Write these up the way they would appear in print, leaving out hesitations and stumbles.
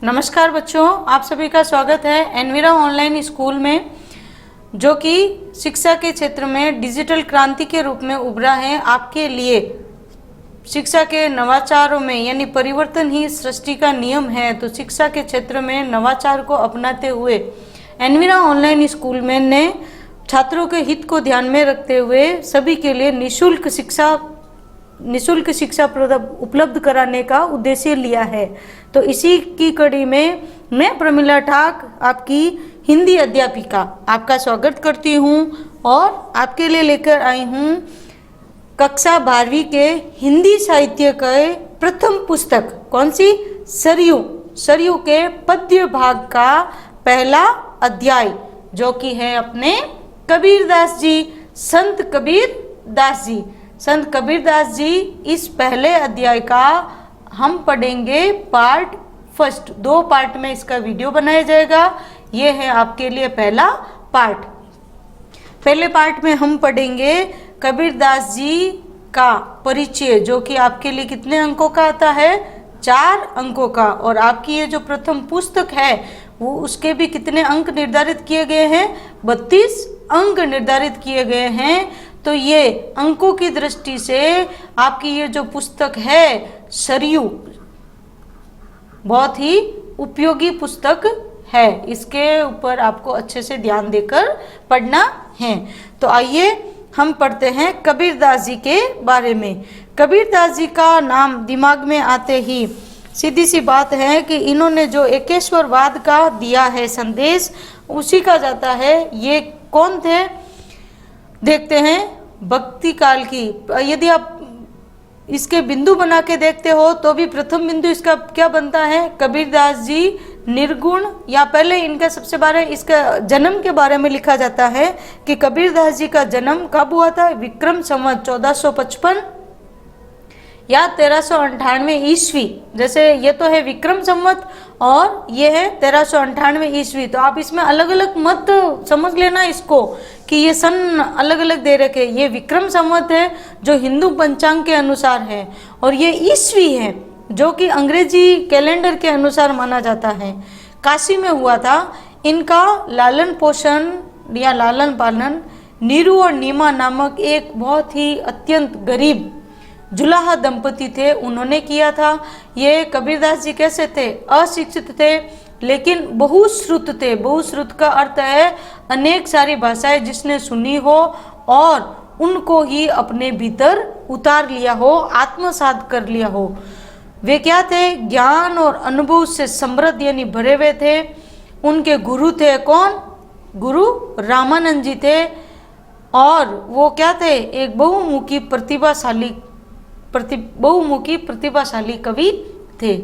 नमस्कार बच्चों, आप सभी का स्वागत है एनविरा ऑनलाइन स्कूल में, जो कि शिक्षा के क्षेत्र में डिजिटल क्रांति के रूप में उभरा है। आपके लिए शिक्षा के नवाचारों में यानी परिवर्तन ही सृष्टि का नियम है। तो शिक्षा के क्षेत्र में नवाचार को अपनाते हुए एनविरा ऑनलाइन स्कूल में ने छात्रों के हित को ध्यान में रखते हुए सभी के लिए निःशुल्क शिक्षा उपलब्ध कराने का उद्देश्य लिया है। तो इसी की कड़ी में मैं प्रमिला ठाक, आपकी हिंदी अध्यापिका, आपका स्वागत करती हूँ और आपके लिए लेकर आई हूँ कक्षा 12वीं के हिंदी साहित्य के प्रथम पुस्तक, कौन सी? सरयू के पद्य भाग का पहला अध्याय, जो कि है अपने कबीरदास जी, संत कबीरदास जी। इस पहले अध्याय का हम पढ़ेंगे पार्ट फर्स्ट। 2 पार्ट में इसका वीडियो बनाया जाएगा। ये है आपके लिए पहला पार्ट। पहले पार्ट में हम पढ़ेंगे कबीरदास जी का परिचय, जो कि आपके लिए कितने अंकों का आता है? 4 अंकों का। और आपकी ये जो प्रथम पुस्तक है वो उसके भी कितने अंक निर्धारित किए गए हैं? 32 अंक निर्धारित किए गए हैं। तो ये अंकों की दृष्टि से आपकी ये जो पुस्तक है सरयू, बहुत ही उपयोगी पुस्तक है। इसके ऊपर आपको अच्छे से ध्यान देकर पढ़ना है। तो आइए हम पढ़ते हैं कबीरदास जी के बारे में। कबीरदास जी का नाम दिमाग में आते ही सीधी सी बात है कि इन्होंने जो एकेश्वरवाद का दिया है संदेश, उसी का जाता है। ये कौन थे देखते हैं। भक्ति काल की यदि आप इसके बिंदु बना के देखते हो तो भी प्रथम बिंदु इसका क्या बनता है? कबीरदास जी निर्गुण, या पहले इनका सबसे बारे इसका जन्म के बारे में लिखा जाता है कि कबीरदास जी का जन्म कब हुआ था? विक्रम संवत 1455 या 1398 ईस्वी। जैसे ये तो है विक्रम संवत और ये है 1398 ईस्वी। तो आप इसमें अलग अलग मत समझ लेना इसको कि ये सन अलग अलग दे रखे। ये विक्रम संवत है जो हिंदू पंचांग के अनुसार है, और ये ईस्वी है जो कि अंग्रेजी कैलेंडर के अनुसार माना जाता है। काशी में हुआ था। इनका लालन पोषण या लालन पालन नीरू और नीमा नामक एक बहुत ही अत्यंत गरीब जुलाहा दंपति थे, उन्होंने किया था। ये कबीरदास जी कैसे थे? अशिक्षित थे लेकिन बहुश्रुत थे। बहुश्रुत का अर्थ है अनेक सारी भाषाएं जिसने सुनी हो और उनको ही अपने भीतर उतार लिया हो, आत्मसात कर लिया हो। वे क्या थे? ज्ञान और अनुभव से समृद्ध यानी भरे हुए थे। उनके गुरु थे कौन? गुरु रामानंद जी थे। और वो क्या थे? एक बहुमुखी प्रतिभाशाली कवि थे।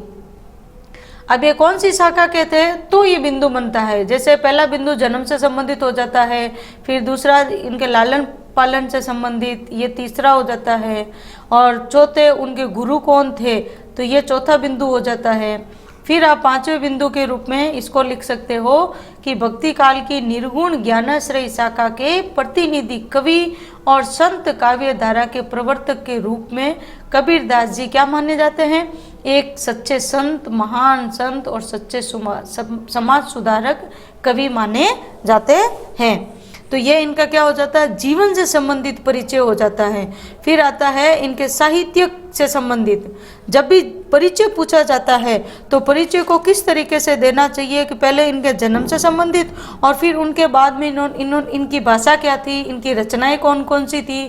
अब ये कौन सी शाखा के थे? तो ये बिंदु बनता है। जैसे पहला बिंदु जन्म से संबंधित हो जाता है, फिर दूसरा इनके लालन पालन से संबंधित, ये तीसरा हो जाता है, और चौथे उनके गुरु कौन थे, तो ये चौथा बिंदु हो जाता है। फिर आप 5वें बिंदु के रूप में इसको लिख सकते हो कि भक्ति काल की निर्गुण ज्ञानाश्रय शाखा के प्रतिनिधि कवि और संत काव्य धारा के प्रवर्तक के रूप में कबीरदास जी क्या माने जाते हैं? एक सच्चे संत, महान संत और सच्चे समाज सुधारक कवि माने जाते हैं। तो ये इनका क्या हो जाता है? जीवन से संबंधित परिचय हो जाता है। फिर आता है इनके साहित्य से संबंधित। जब भी परिचय पूछा जाता है तो परिचय को किस तरीके से देना चाहिए कि पहले इनके जन्म से संबंधित, और फिर उनके बाद में इनकी भाषा क्या थी, इनकी रचनाएं कौन कौन सी थी,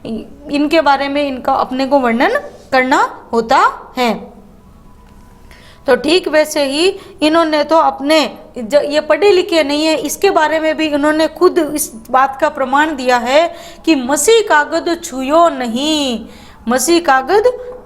इनके बारे में इनका अपने को वर्णन करना होता है। तो ठीक वैसे ही इन्होंने तो अपने ये पढ़े लिखे नहीं है, इसके बारे में भी इन्होंने खुद इस बात का प्रमाण दिया है कि मसी कागज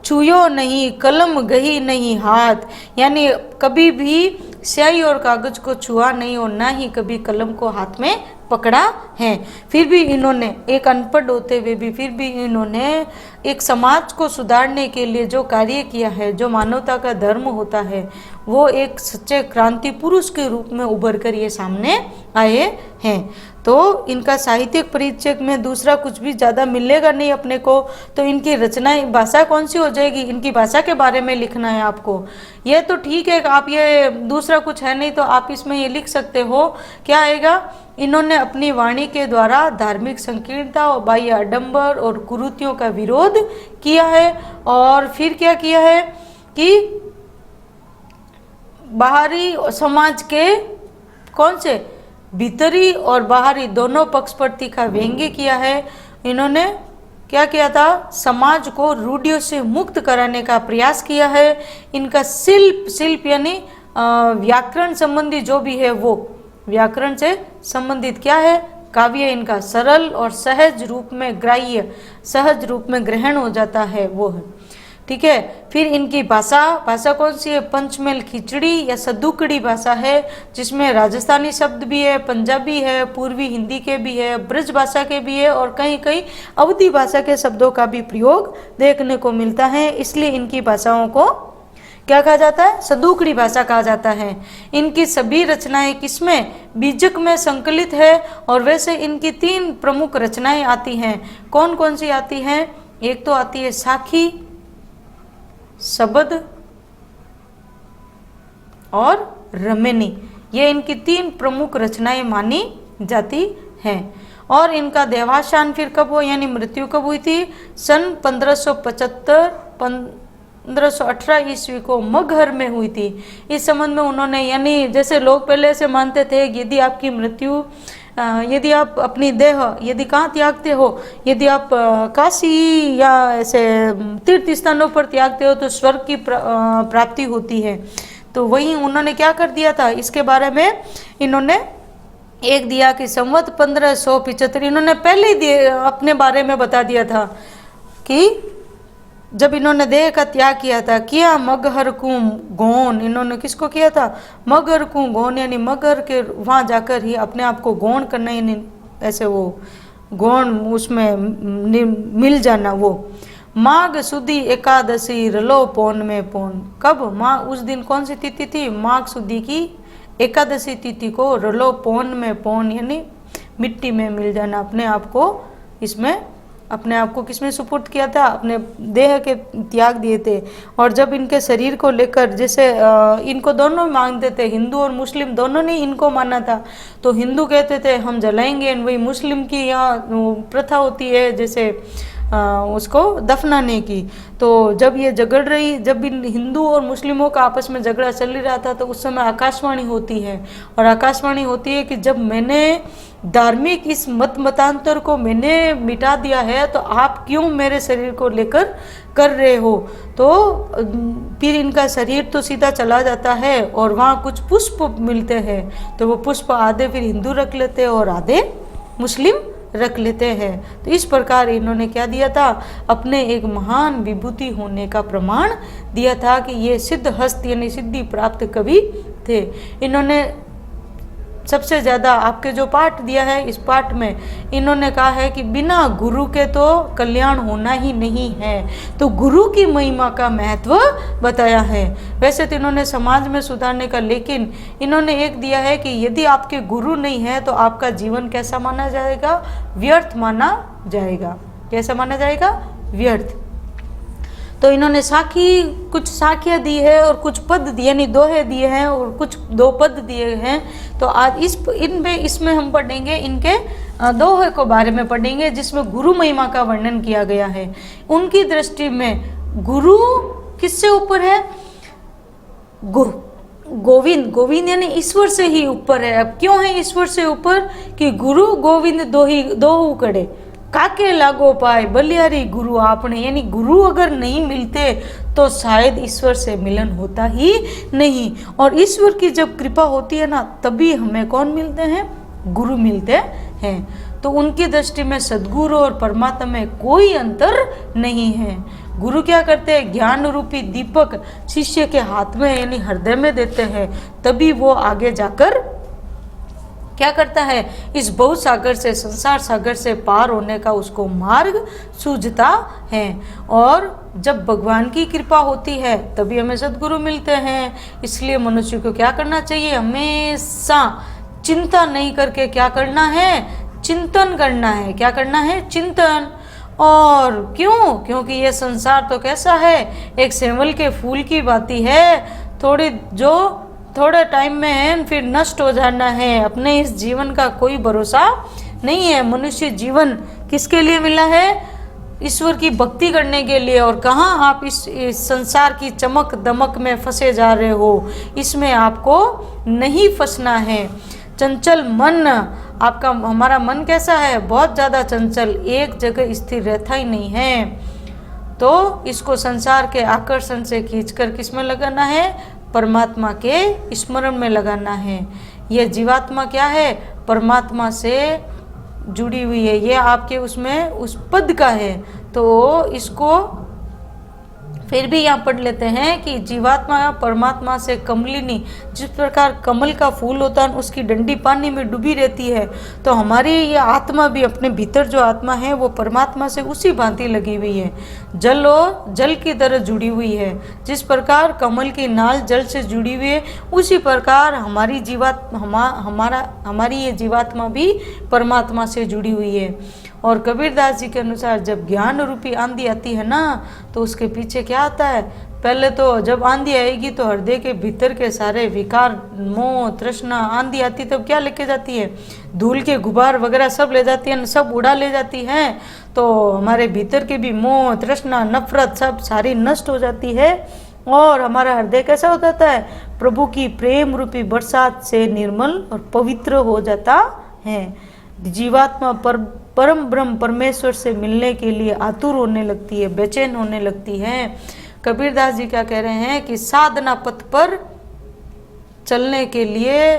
छुयो नहीं, कलम गही नहीं हाथ। यानी कभी भी स्याही और कागज को छुआ नहीं और ना ही कभी कलम को हाथ में पकड़ा है। फिर भी इन्होंने एक अनपढ़ होते हुए भी फिर भी इन्होंने एक समाज को सुधारने के लिए जो कार्य किया है, जो मानवता का धर्म होता है, वो एक सच्चे क्रांति पुरुष के रूप में उभर कर ये सामने आए हैं। तो इनका साहित्यिक परिचय में दूसरा कुछ भी ज़्यादा मिलेगा नहीं अपने को। तो इनकी रचनाएं, भाषा कौन सी हो जाएगी, इनकी भाषा के बारे में लिखना है आपको। ये तो ठीक है, आप ये दूसरा कुछ है नहीं तो आप इसमें ये लिख सकते हो, क्या आएगा, इन्होंने अपनी वाणी के द्वारा धार्मिक संकीर्णता और बाह्य आडंबर और कुरीतियों का विरोध किया है। और फिर क्या किया है कि बाहरी समाज के कौन से भीतरी और बाहरी दोनों पक्ष पर तीखा व्यंग्य किया है। इन्होंने क्या किया था, समाज को रूढ़ियों से मुक्त कराने का प्रयास किया है। इनका शिल्प यानी व्याकरण संबंधी जो भी है वो व्याकरण से संबंधित क्या है, काव्य इनका सरल और सहज रूप में ग्राह्य, सहज रूप में ग्रहण हो जाता है वो है, ठीक है। फिर इनकी भाषा कौन सी है, पंचमेल खिचड़ी या सदुकड़ी भाषा है, जिसमें राजस्थानी शब्द भी है, पंजाबी है, पूर्वी हिंदी के भी है, ब्रज भाषा के भी है और कहीं कहीं अवधी भाषा के शब्दों का भी प्रयोग देखने को मिलता है। इसलिए इनकी भाषाओं को क्या कहा जाता है, सदुकड़ी भाषा कहा जाता है। इनकी सभी रचनाएं किसमें, बीजक में संकलित है। और वैसे इनकी 3 प्रमुख रचनाएं आती हैं, कौन कौन सी आती हैं, एक तो आती है साखी, शबद और रमेनी, ये इनकी 3 प्रमुख रचनाएं मानी जाती हैं। और इनका देहावसान फिर कब हुआ, यानी मृत्यु कब हुई थी, सन 1518 ईस्वी को मगहर में हुई थी। इस संबंध में उन्होंने, यानी जैसे लोग पहले से मानते थे यदि आपकी मृत्यु, यदि आप अपनी देह यदि कहाँ त्यागते हो, यदि आप काशी या ऐसे तीर्थ स्थानों पर त्यागते हो तो स्वर्ग की प्राप्ति होती है। तो वही उन्होंने क्या कर दिया था, इसके बारे में इन्होंने एक दिया कि संवत 1575, इन्होंने पहले ही अपने बारे में बता दिया था कि जब इन्होंने देह का त्याग किया था, किया मगहर कुम गौन, इन्होंने किसको किया था, मगहर कुम गौन, यानी मगहर के वहाँ जाकर ही अपने आप को गौण करना, यानी ऐसे वो गौण उसमें मिल जाना। वो माघ सुदी एकादशी रलो पौन में पौन, कब, माँ उस दिन कौन सी तिथि थी, माघ सुदी की एकादशी तिथि को रलो पौन में पौन, यानी मिट्टी में मिल जाना, अपने आप को इसमें, अपने आप को किसमें सुपुर्द किया था, अपने देह के त्याग दिए थे। और जब इनके शरीर को लेकर, जैसे इनको दोनों मानते थे, हिंदू और मुस्लिम दोनों ने इनको माना था, तो हिंदू कहते थे हम जलाएंगे, वही मुस्लिम की यहाँ प्रथा होती है जैसे उसको दफनाने की। तो जब ये झगड़ रही, जब इन हिंदू और मुस्लिमों का आपस में झगड़ा चल ही रहा था, तो उस समय आकाशवाणी होती है, और आकाशवाणी होती है कि जब मैंने धार्मिक इस मतांतर को मैंने मिटा दिया है तो आप क्यों मेरे शरीर को लेकर कर रहे हो। तो फिर इनका शरीर तो सीधा चला जाता है और वहाँ कुछ पुष्प मिलते हैं, तो वो पुष्प आधे फिर हिंदू रख लेते हैं और आधे मुस्लिम रख लेते हैं। तो इस प्रकार इन्होंने क्या दिया था, अपने एक महान विभूति होने का प्रमाण दिया था कि ये सिद्ध हस्त यानी सिद्धि प्राप्त कवि थे। इन्होंने सबसे ज़्यादा आपके जो पाठ दिया है, इस पाठ में इन्होंने कहा है कि बिना गुरु के तो कल्याण होना ही नहीं है, तो गुरु की महिमा का महत्व बताया है। वैसे तो इन्होंने समाज में सुधारने का, लेकिन इन्होंने एक दिया है कि यदि आपके गुरु नहीं है तो आपका जीवन कैसा माना जाएगा, व्यर्थ माना जाएगा। कैसा माना जाएगा, व्यर्थ। तो इन्होंने साखी, कुछ साखियाँ दी है और कुछ पद दिए, यानी दोहे दिए हैं और कुछ 2 पद दिए हैं। तो आज इसमें हम पढ़ेंगे, इनके दोहे को बारे में पढ़ेंगे जिसमें गुरु महिमा का वर्णन किया गया है। उनकी दृष्टि में गुरु किससे ऊपर है, गोविंद, गोविंद यानी ईश्वर से ही ऊपर है। अब क्यों है ईश्वर से ऊपर, कि गुरु गोविंद दोहु कड़े काके लागो पाए बलियारी गुरु आपने, यानी गुरु अगर नहीं मिलते तो शायद ईश्वर से मिलन होता ही नहीं। और ईश्वर की जब कृपा होती है ना, तभी हमें कौन मिलते हैं, गुरु मिलते हैं। तो उनकी दृष्टि में सद्गुरु और परमात्मा में कोई अंतर नहीं है। गुरु क्या करते हैं, ज्ञान रूपी दीपक शिष्य के हाथ में यानी हृदय में देते हैं, तभी वो आगे जाकर क्या करता है, इस बहुत सागर से, संसार सागर से पार होने का उसको मार्ग सूझता है। और जब भगवान की कृपा होती है तभी हमें सद्गुरु मिलते हैं। इसलिए मनुष्य को क्या करना चाहिए, हमेशा चिंता नहीं करके क्या करना है, चिंतन करना है। क्या करना है? चिंतन। और क्यों? क्योंकि ये संसार तो कैसा है, एक सेवल के फूल की भांति है, थोड़े टाइम में है फिर नष्ट हो जाना है। अपने इस जीवन का कोई भरोसा नहीं है। मनुष्य जीवन किसके लिए मिला है? ईश्वर की भक्ति करने के लिए। और कहाँ आप इस संसार की चमक दमक में फंसे जा रहे हो, इसमें आपको नहीं फंसना है। चंचल मन, आपका हमारा मन कैसा है? बहुत ज़्यादा चंचल, एक जगह स्थिर रहता ही नहीं है। तो इसको संसार के आकर्षण से खींचकर किस में लगाना है? परमात्मा के स्मरण में लगाना है। यह जीवात्मा क्या है? परमात्मा से जुड़ी हुई है। ये आपके उसमें उस पद का है। तो इसको फिर भी यहाँ पढ़ लेते हैं कि जीवात्मा परमात्मा से कमलिनी, जिस प्रकार कमल का फूल होता है उसकी डंडी पानी में डूबी रहती है, तो हमारी ये आत्मा भी, अपने भीतर जो आत्मा है वो परमात्मा से उसी भांति लगी हुई है, जल की तरह जुड़ी हुई है। जिस प्रकार कमल की नाल जल से जुड़ी हुई है, उसी प्रकार हमारी ये जीवात्मा भी परमात्मा से जुड़ी हुई है। और कबीरदास जी के अनुसार जब ज्ञान रूपी आंधी आती है ना, तो उसके पीछे क्या आता है? पहले तो जब आंधी आएगी तो हृदय के भीतर के सारे विकार, मोह, तृष्णा, आंधी आती तब क्या लेके जाती है? धूल के गुबार वगैरह सब ले जाती है, सब उड़ा ले जाती है। तो हमारे भीतर के भी मोह, तृष्णा, नफरत सब सारी नष्ट हो जाती है। और हमारा हृदय कैसा हो जाता है? प्रभु की प्रेम रूपी बरसात से निर्मल और पवित्र हो जाता है। जीवात्मा परम ब्रह्म परमेश्वर से मिलने के लिए आतुर होने लगती है, बेचैन होने लगती है। कबीरदास जी क्या कह रहे हैं कि साधना पथ पर चलने के लिए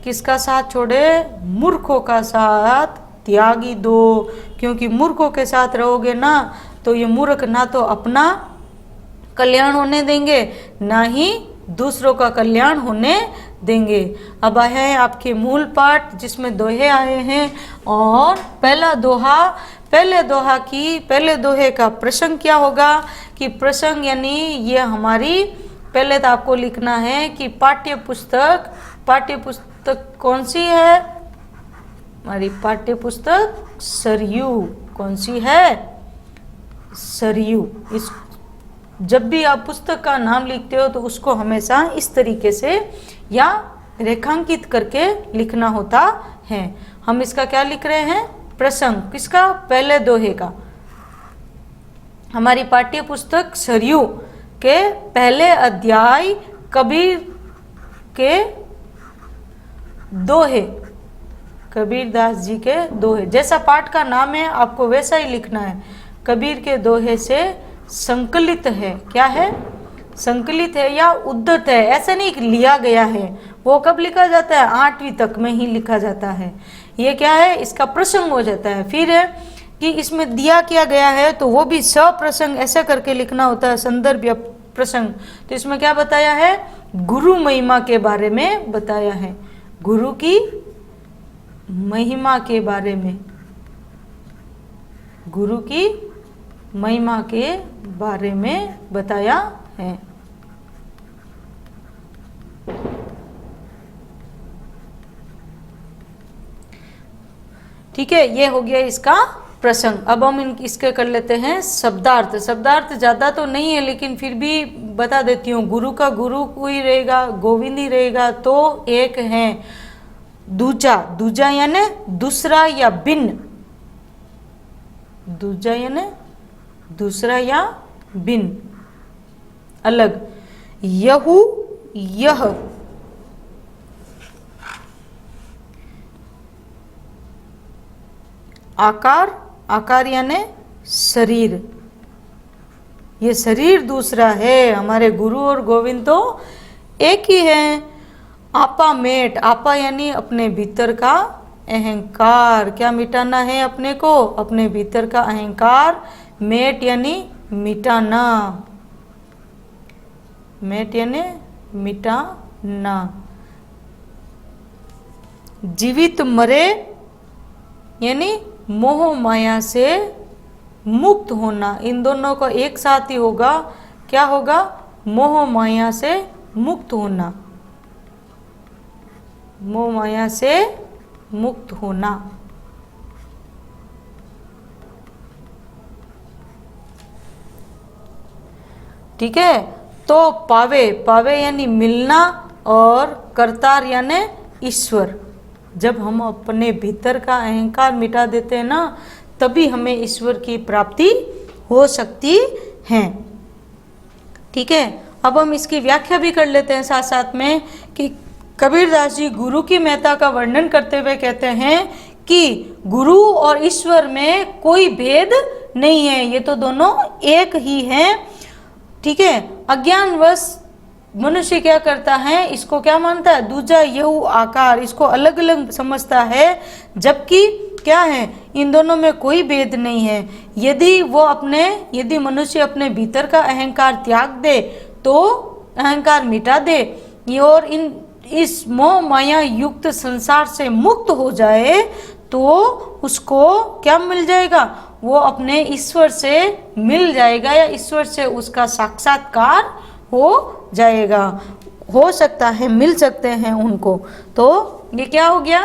किसका साथ छोड़े? मूर्खों का साथ त्यागी दो। क्योंकि मूर्खों के साथ रहोगे ना, तो ये मूर्ख ना तो अपना कल्याण होने देंगे, ना ही दूसरों का कल्याण होने देंगे। अब है आपके मूल पाठ जिसमें दोहे आए हैं। और पहले दोहे का प्रसंग क्या होगा? कि प्रसंग यानी ये हमारी, पहले तो आपको लिखना है कि पाठ्य पुस्तक कौन सी है? हमारी पाठ्य पुस्तक सरयू। कौन सी है? सरयू। इस जब भी आप पुस्तक का नाम लिखते हो तो उसको हमेशा इस तरीके से या रेखांकित करके लिखना होता है। हम इसका क्या लिख रहे हैं? प्रसंग। किसका? पहले दोहे का। हमारी पाठ्य पुस्तक सरयू के पहले अध्याय कबीर के दोहे, कबीरदास जी के दोहे। जैसा पाठ का नाम है आपको वैसा ही लिखना है। कबीर के दोहे से संकलित है। क्या है? संकलित है या उद्धत है। ऐसा नहीं लिया गया है। वो कब लिखा जाता है? 8वीं तक में ही लिखा जाता है। ये क्या है? इसका प्रसंग हो जाता है। फिर है कि इसमें दिया क्या गया है, तो वो भी सप्रसंग ऐसा करके लिखना होता है, संदर्भ या प्रसंग। तो इसमें क्या बताया है? गुरु महिमा के बारे में बताया है। गुरु की महिमा के बारे में, गुरु की महिमा के बारे में बताया है। ठीक है, ये हो गया इसका प्रसंग। अब हम इसके कर लेते हैं शब्दार्थ। शब्दार्थ ज्यादा तो नहीं है लेकिन फिर भी बता देती हूँ। गुरु का गुरु कोई रहेगा, गोविंद ही रहेगा। तो एक है दूजा यानी दूसरा या भिन्न। दूजा यानी दूसरा या भिन्न, अलग। यहू, यह। आकार यानी शरीर। ये शरीर दूसरा है। हमारे गुरु और गोविंद तो एक ही है। आपा मेट, आपा यानी अपने भीतर का अहंकार। क्या मिटाना है अपने को? अपने भीतर का अहंकार। मेट यानी मिटाना। मेट यानी मिटाना। जीवित मरे यानी मोह माया से मुक्त होना। इन दोनों का एक साथ ही होगा। क्या होगा? मोह माया से मुक्त होना। मोह माया से मुक्त होना। ठीक है। तो पावे, पावे यानी मिलना, और करतार यानी ईश्वर। जब हम अपने भीतर का अहंकार मिटा देते हैं ना, तभी हमें ईश्वर की प्राप्ति हो सकती है। ठीक है, अब हम इसकी व्याख्या भी कर लेते हैं साथ साथ में कि कबीरदास जी गुरु की महत्ता का वर्णन करते हुए कहते हैं कि गुरु और ईश्वर में कोई भेद नहीं है, ये तो दोनों एक ही हैं। ठीक है, अज्ञानवश मनुष्य क्या करता है, इसको क्या मानता है, दूजा यहू आकार, इसको अलग अलग समझता है, जबकि क्या है, इन दोनों में कोई भेद नहीं है। यदि मनुष्य अपने भीतर का अहंकार त्याग दे, तो अहंकार मिटा दे और इस मोह माया युक्त संसार से मुक्त हो जाए, तो उसको क्या मिल जाएगा, वो अपने ईश्वर से मिल जाएगा, या ईश्वर से उसका साक्षात्कार हो जाएगा। हो सकता है, मिल सकते हैं उनको। तो ये क्या हो गया,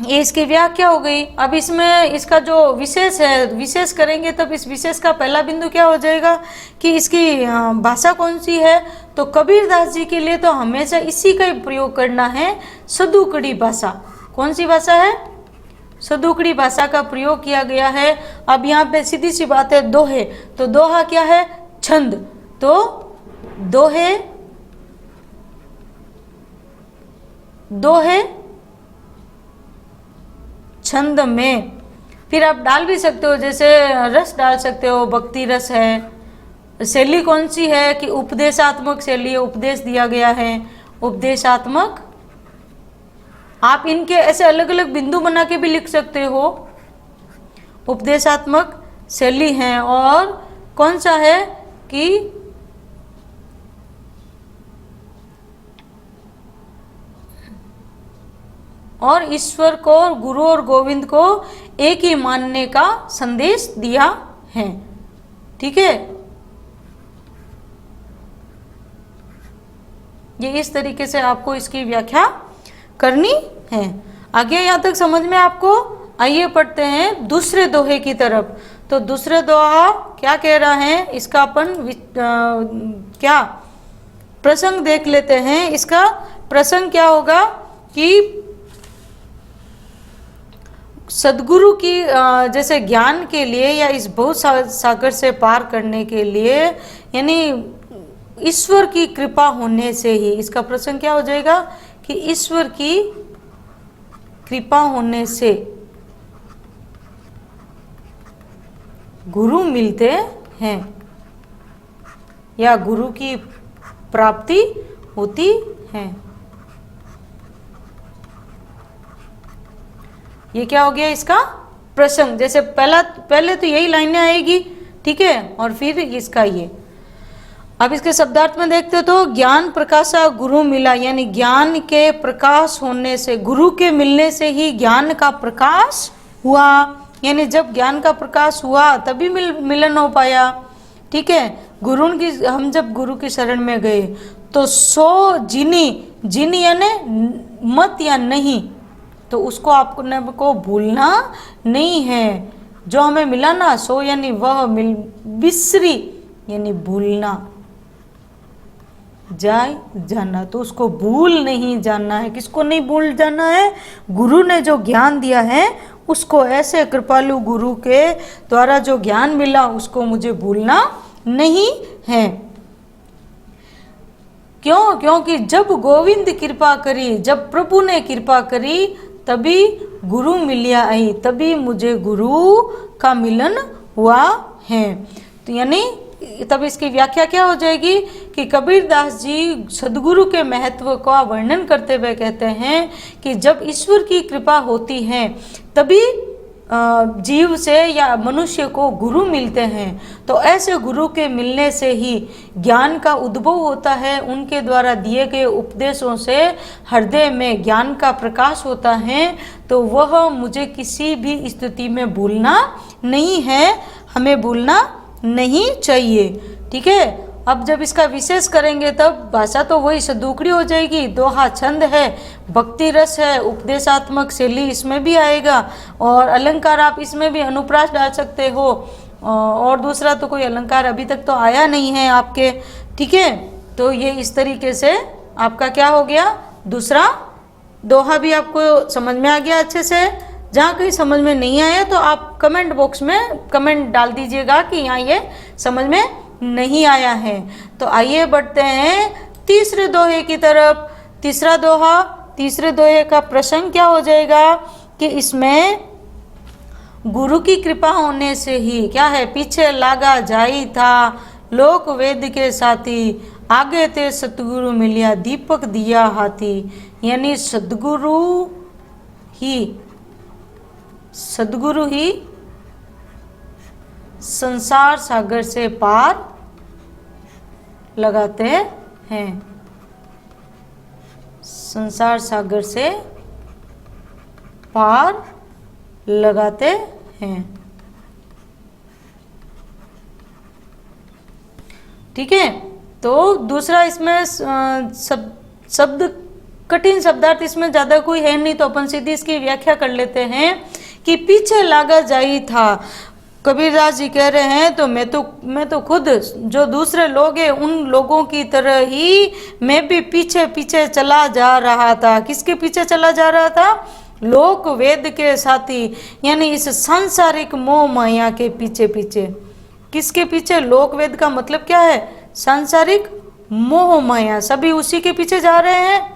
ये इसकी व्याख्या हो गई। अब इसमें इसका जो विशेष है, विशेष करेंगे तब इस विशेष का पहला बिंदु क्या हो जाएगा कि इसकी भाषा कौन सी है। तो कबीरदास जी के लिए तो हमेशा इसी का प्रयोग करना है, सदुकड़ी भाषा। कौन सी भाषा है, सदुकड़ी भाषा का प्रयोग किया गया है। अब यहाँ पे सीधी सी बात है, दोहे, तो दोहा क्या है, छंद। तो दोहे छंद में फिर आप डाल भी सकते हो, जैसे रस डाल सकते हो, भक्ति रस है। शैली कौन सी है कि उपदेशात्मक शैली, उपदेश दिया गया है, उपदेशात्मक। आप इनके ऐसे अलग अलग बिंदु बना के भी लिख सकते हो, उपदेशात्मक शैली है। और कौन सा है कि और ईश्वर को, गुरु और गोविंद को एक ही मानने का संदेश दिया है। ठीक है, ये इस तरीके से आपको इसकी व्याख्या करनी है। आगे यहाँ तक समझ में आपको। आइए पढ़ते हैं दूसरे दोहे की तरफ। तो दूसरे दोहा क्या कह रहा है, इसका अपन क्या प्रसंग देख लेते हैं। इसका प्रसंग क्या होगा कि सदगुरु की जैसे ज्ञान के लिए, या इस बहुत सागर से पार करने के लिए, यानी ईश्वर की कृपा होने से ही, इसका प्रसंग क्या हो जाएगा कि ईश्वर की कृपा होने से गुरु मिलते हैं, या गुरु की प्राप्ति होती है। ये क्या हो गया इसका प्रसंग। जैसे पहले तो यही लाइनें आएगी, ठीक है, और फिर इसका ये। अब इसके शब्दार्थ में देखते हो तो ज्ञान प्रकाशा गुरु मिला, यानी ज्ञान के प्रकाश होने से, गुरु के मिलने से ही ज्ञान का प्रकाश हुआ। यानी जब ज्ञान का प्रकाश हुआ तभी मिलन हो पाया। ठीक है, हम जब गुरु की शरण में गए तो जिनी यानी मत या नहीं, तो उसको आपको भूलना नहीं है। जो हमें मिला ना सो यानी वह बिसरी यानी भूलना, जाना, तो उसको भूल नहीं जाना है। किसको नहीं भूल जाना है, गुरु ने जो ज्ञान दिया है उसको। ऐसे कृपालु गुरु के द्वारा जो ज्ञान मिला उसको मुझे भूलना नहीं है। क्यों? क्योंकि जब गोविंद कृपा करी, जब प्रभु ने कृपा करी, तभी गुरु मिलिया आई, तभी मुझे गुरु का मिलन हुआ है। तो यानी तब इसकी व्याख्या क्या हो जाएगी कि कबीरदास जी सदगुरु के महत्व का वर्णन करते हुए कहते हैं कि जब ईश्वर की कृपा होती है तभी जीव से या मनुष्य को गुरु मिलते हैं। तो ऐसे गुरु के मिलने से ही ज्ञान का उद्भव होता है। उनके द्वारा दिए गए उपदेशों से हृदय में ज्ञान का प्रकाश होता है। तो वह मुझे किसी भी स्थिति में भूलना नहीं है, हमें भूलना नहीं चाहिए। ठीक है, अब जब इसका विशेष करेंगे तब भाषा तो वही सदुकड़ी हो जाएगी। दोहा छंद है, भक्ति रस है, उपदेशात्मक शैली इसमें भी आएगा, और अलंकार आप इसमें भी अनुप्रास डाल सकते हो, और दूसरा तो कोई अलंकार अभी तक तो आया नहीं है आपके, ठीक है। तो ये इस तरीके से आपका क्या हो गया, दूसरा दोहा भी आपको समझ में आ गया अच्छे से। जहाँ कहीं समझ में नहीं आया तो आप कमेंट बॉक्स में कमेंट डाल दीजिएगा कि यहाँ ये समझ में नहीं आया है। तो आइए बढ़ते हैं तीसरे दोहे की तरफ। तीसरा दोहा, तीसरे दोहे का प्रसंग क्या हो जाएगा कि इसमें गुरु की कृपा होने से ही क्या है, पीछे लागा जाई था लोक वेद के साथी, आगे ते सतगुरु मिलिया दीपक दिया हाथी। यानी सदगुरु ही संसार सागर से पार लगाते हैं, संसार सागर से पार लगाते हैं, ठीक है। तो दूसरा इसमें शब्द कठिन शब्दार्थ इसमें ज़्यादा कोई है नहीं, तो अपन सीधी इसकी व्याख्या कर लेते हैं कि पीछे लागा जाई था। कबीरदास जी कह रहे हैं तो मैं तो खुद जो दूसरे लोग हैं उन लोगों की तरह ही मैं भी पीछे पीछे चला जा रहा था। किसके पीछे चला जा रहा था, लोक वेद के साथी, यानी इस सांसारिक मोह माया के पीछे पीछे। किसके पीछे, लोक वेद का मतलब क्या है, सांसारिक मोह माया, सभी उसी के पीछे जा रहे हैं।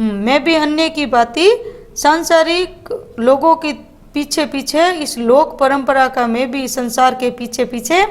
मैं भी अन्य की भांति सांसारिक लोगों के पीछे पीछे, इस लोक परंपरा का मैं भी संसार के पीछे पीछे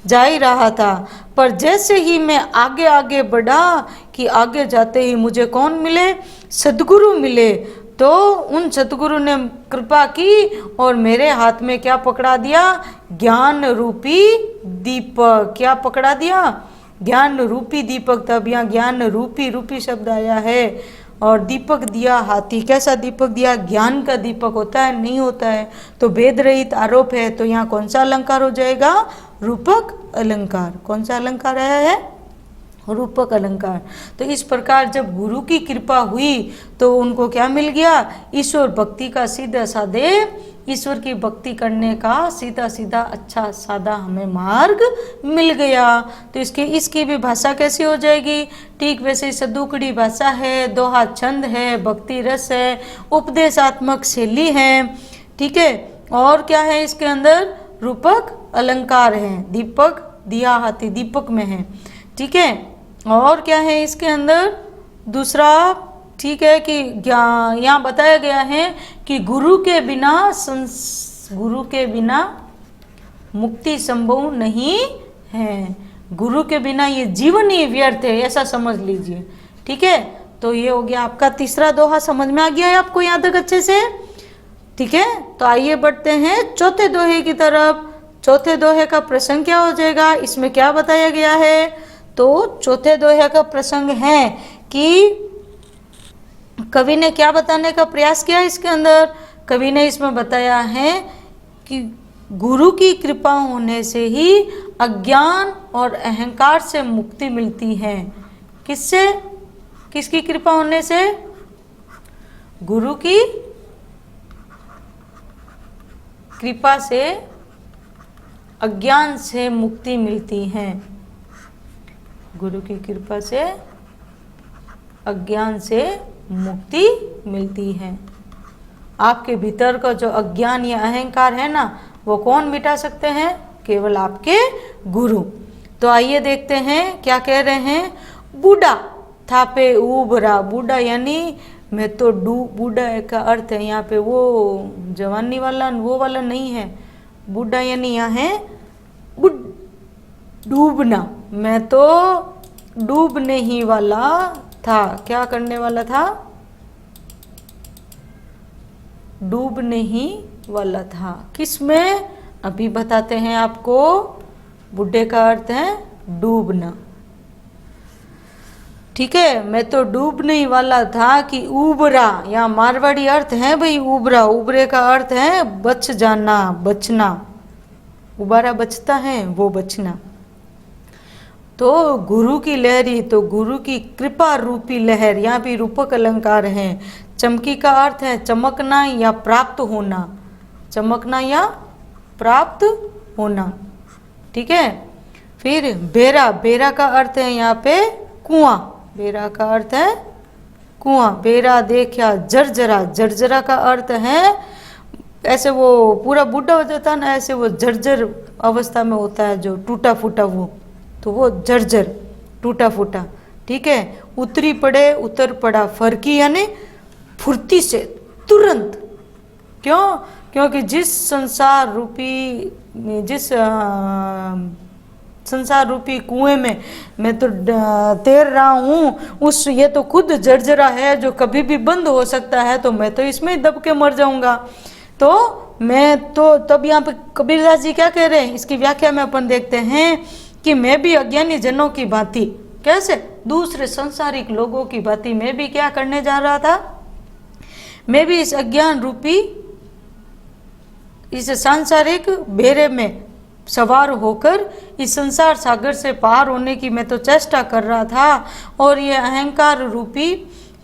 जा ही रहा था। पर जैसे ही मैं आगे आगे बढ़ा कि आगे जाते ही मुझे कौन मिले, सद्गुरु मिले। तो उन सद्गुरु ने कृपा की और मेरे हाथ में क्या पकड़ा दिया, ज्ञान रूपी दीपक। क्या पकड़ा दिया, ज्ञान रूपी दीपक। तब यहाँ ज्ञान रूपी शब्द आया है। और दीपक दिया हाथी, कैसा दीपक दिया, ज्ञान का दीपक होता है, नहीं होता है तो भेद रहित आरोप है। तो यहाँ कौन सा अलंकार हो जाएगा, रूपक अलंकार। कौन सा अलंकार आया है, रूपक अलंकार। तो इस प्रकार जब गुरु की कृपा हुई तो उनको क्या मिल गया, ईश्वर भक्ति का सीधा साधे, ईश्वर की भक्ति करने का सीधा सीधा अच्छा सादा हमें मार्ग मिल गया। तो इसकी भी भाषा कैसी हो जाएगी, ठीक वैसे सदुकड़ी भाषा है, दोहा छंद है, भक्ति रस है, उपदेशात्मक शैली है, ठीक है। और क्या है इसके अंदर, रूपक अलंकार है, दीपक दिया हाथी दीपक में है, ठीक है। और क्या है इसके अंदर दूसरा, ठीक है, कि यहाँ बताया गया है कि गुरु के बिना मुक्ति संभव नहीं है। गुरु के बिना ये जीवन ही व्यर्थ है, ऐसा समझ लीजिए, ठीक है। तो ये हो गया आपका तीसरा दोहा। समझ में आ गया है आपको यहाँ तक अच्छे से, ठीक है। तो आइए बढ़ते हैं चौथे दोहे की तरफ। चौथे दोहे का प्रसंग क्या हो जाएगा, इसमें क्या बताया गया है। तो चौथे दोहे का प्रसंग है कि कवि ने क्या बताने का प्रयास किया इसके अंदर। कवि ने इसमें बताया है कि गुरु की कृपा होने से ही अज्ञान और अहंकार से मुक्ति मिलती है। किससे, किसकी कृपा होने से, गुरु की कृपा से अज्ञान से मुक्ति मिलती है। गुरु की कृपा से अज्ञान से मुक्ति मिलती है। आपके भीतर का जो अज्ञान या अहंकार है ना, वो कौन मिटा सकते हैं, केवल आपके गुरु। तो आइए देखते हैं क्या कह रहे हैं। बूढ़ा था पे उबरा, बूढ़ा यानी मैं तो बूढ़ा का अर्थ है यहाँ पे वो जवानी वाला वो वाला नहीं है। बूढ़ा यानी यहाँ है डूबना, मैं तो डूबने ही वाला था। क्या करने वाला था, डूबने ही वाला था। किसमें, अभी बताते हैं आपको। बुढ़े का अर्थ है डूबना, ठीक है। मैं तो डूबने ही वाला था कि उबरा, यहाँ मारवाड़ी अर्थ है भाई उबरा। उबरे का अर्थ है बच जाना, बचना। उबारा बचता है, वो बचना। तो गुरु की लहरी, तो गुरु की कृपा रूपी लहर, यहाँ भी रूपक अलंकार है। चमकी का अर्थ है चमकना या प्राप्त होना, चमकना या प्राप्त होना। ठीक है। फिर बेरा, बेरा का अर्थ है यहाँ पे कुआं, बेरा का अर्थ है कुआं। बेरा देखा जर्जरा, जर्जरा का अर्थ है ऐसे वो पूरा बूढ़ा हो जाता है ना, ऐसे वो जर्जर अवस्था में होता है जो टूटा फूटा वो, तो वो जर्जर टूटा फूटा। ठीक है। उतरी पड़े, उतर पड़ा, फरकी यानी फुर्ती से, तुरंत। क्यों? क्योंकि जिस संसार रूपी कुएं में मैं तो तैर रहा हूँ, उस ये तो खुद जर्जरा है जो कभी भी बंद हो सकता है, तो मैं तो इसमें ही दब के मर जाऊंगा। तो मैं तो तब यहाँ पे कबीरदास जी क्या कह रहे हैं, इसकी व्याख्या में अपन देखते हैं कि मैं भी अज्ञानी जनों की भांति, कैसे दूसरे संसारिक लोगों की भांति मैं भी क्या करने जा रहा था, मैं भी इस अज्ञान रूपी इस सांसारिक बेरे में सवार होकर इस संसार सागर से पार होने की मैं तो चेष्टा कर रहा था, और ये अहंकार रूपी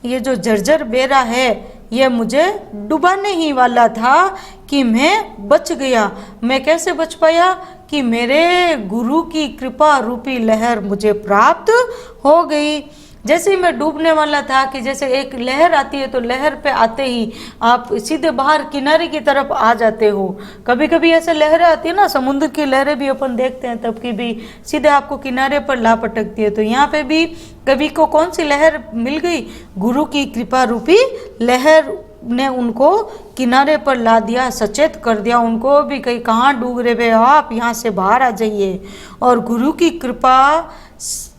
ये जो जर्जर बेरा है ये मुझे डुबाने ही वाला था कि मैं बच गया। मैं कैसे बच पाया कि मेरे गुरु की कृपा रूपी लहर मुझे प्राप्त हो गई। जैसे ही मैं डूबने वाला था कि जैसे एक लहर आती है तो लहर पे आते ही आप सीधे बाहर किनारे की तरफ आ जाते हो। कभी कभी ऐसे लहरें आती है ना, समुद्र की लहरें भी अपन देखते हैं, तब की भी सीधे आपको किनारे पर ला पटकती है। तो यहाँ पे भी कवि को कौन सी लहर मिल गई, गुरु की कृपा रूपी लहर ने उनको किनारे पर ला दिया, सचेत कर दिया उनको भी, कहीं कहाँ डूब रहे हो आप, यहाँ से बाहर आ जाइए। और गुरु की कृपा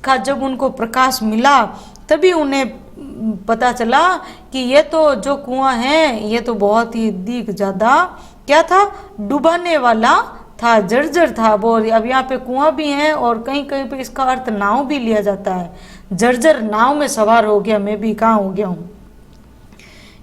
का जब उनको प्रकाश मिला तभी उन्हें पता चला कि ये तो जो कुआं है ये तो बहुत ही अधिक ज़्यादा क्या था, डुबाने वाला था, जर्जर था वो। अब यहाँ पे कुआं भी है और कहीं कहीं पे इसका अर्थ नाव भी लिया जाता है। जर्जर नाव में सवार हो गया, मैं भी कहाँ हो गया हूँ।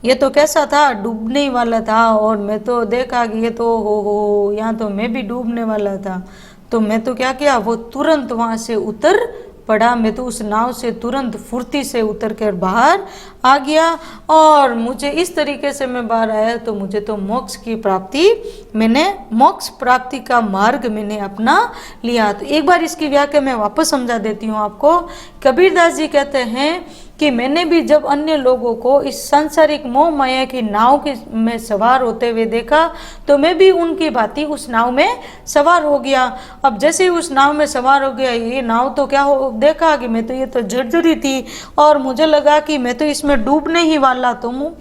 ये तो कैसा था, डूबने ही वाला था, और मैं तो देखा कि ये तो हो यहाँ तो मैं भी डूबने वाला था। तो मैं तो क्या किया, वो तुरंत वहाँ से उतर पड़ा, मैं तो उस नाव से तुरंत फुर्ती से उतर कर बाहर आ गया, और मुझे इस तरीके से मैं बाहर आया तो मुझे तो मोक्ष की प्राप्ति, मैंने मोक्ष प्राप्ति का मार्ग मैंने अपना लिया। तो एक बार इसकी व्याख्या मैं वापस समझा देती हूँ आपको। कबीरदास जी कहते हैं कि मैंने भी जब अन्य लोगों को इस सांसारिक मोह माया की नाव के में सवार होते हुए देखा तो मैं भी उनकी भांति उस नाव में सवार हो गया। अब जैसे ही उस नाव में सवार हो गया, ये नाव तो क्या हो देखा कि मैं तो ये तो जर्जरी थी, और मुझे लगा कि मैं तो इसमें डूबने ही वाला तो हूँ,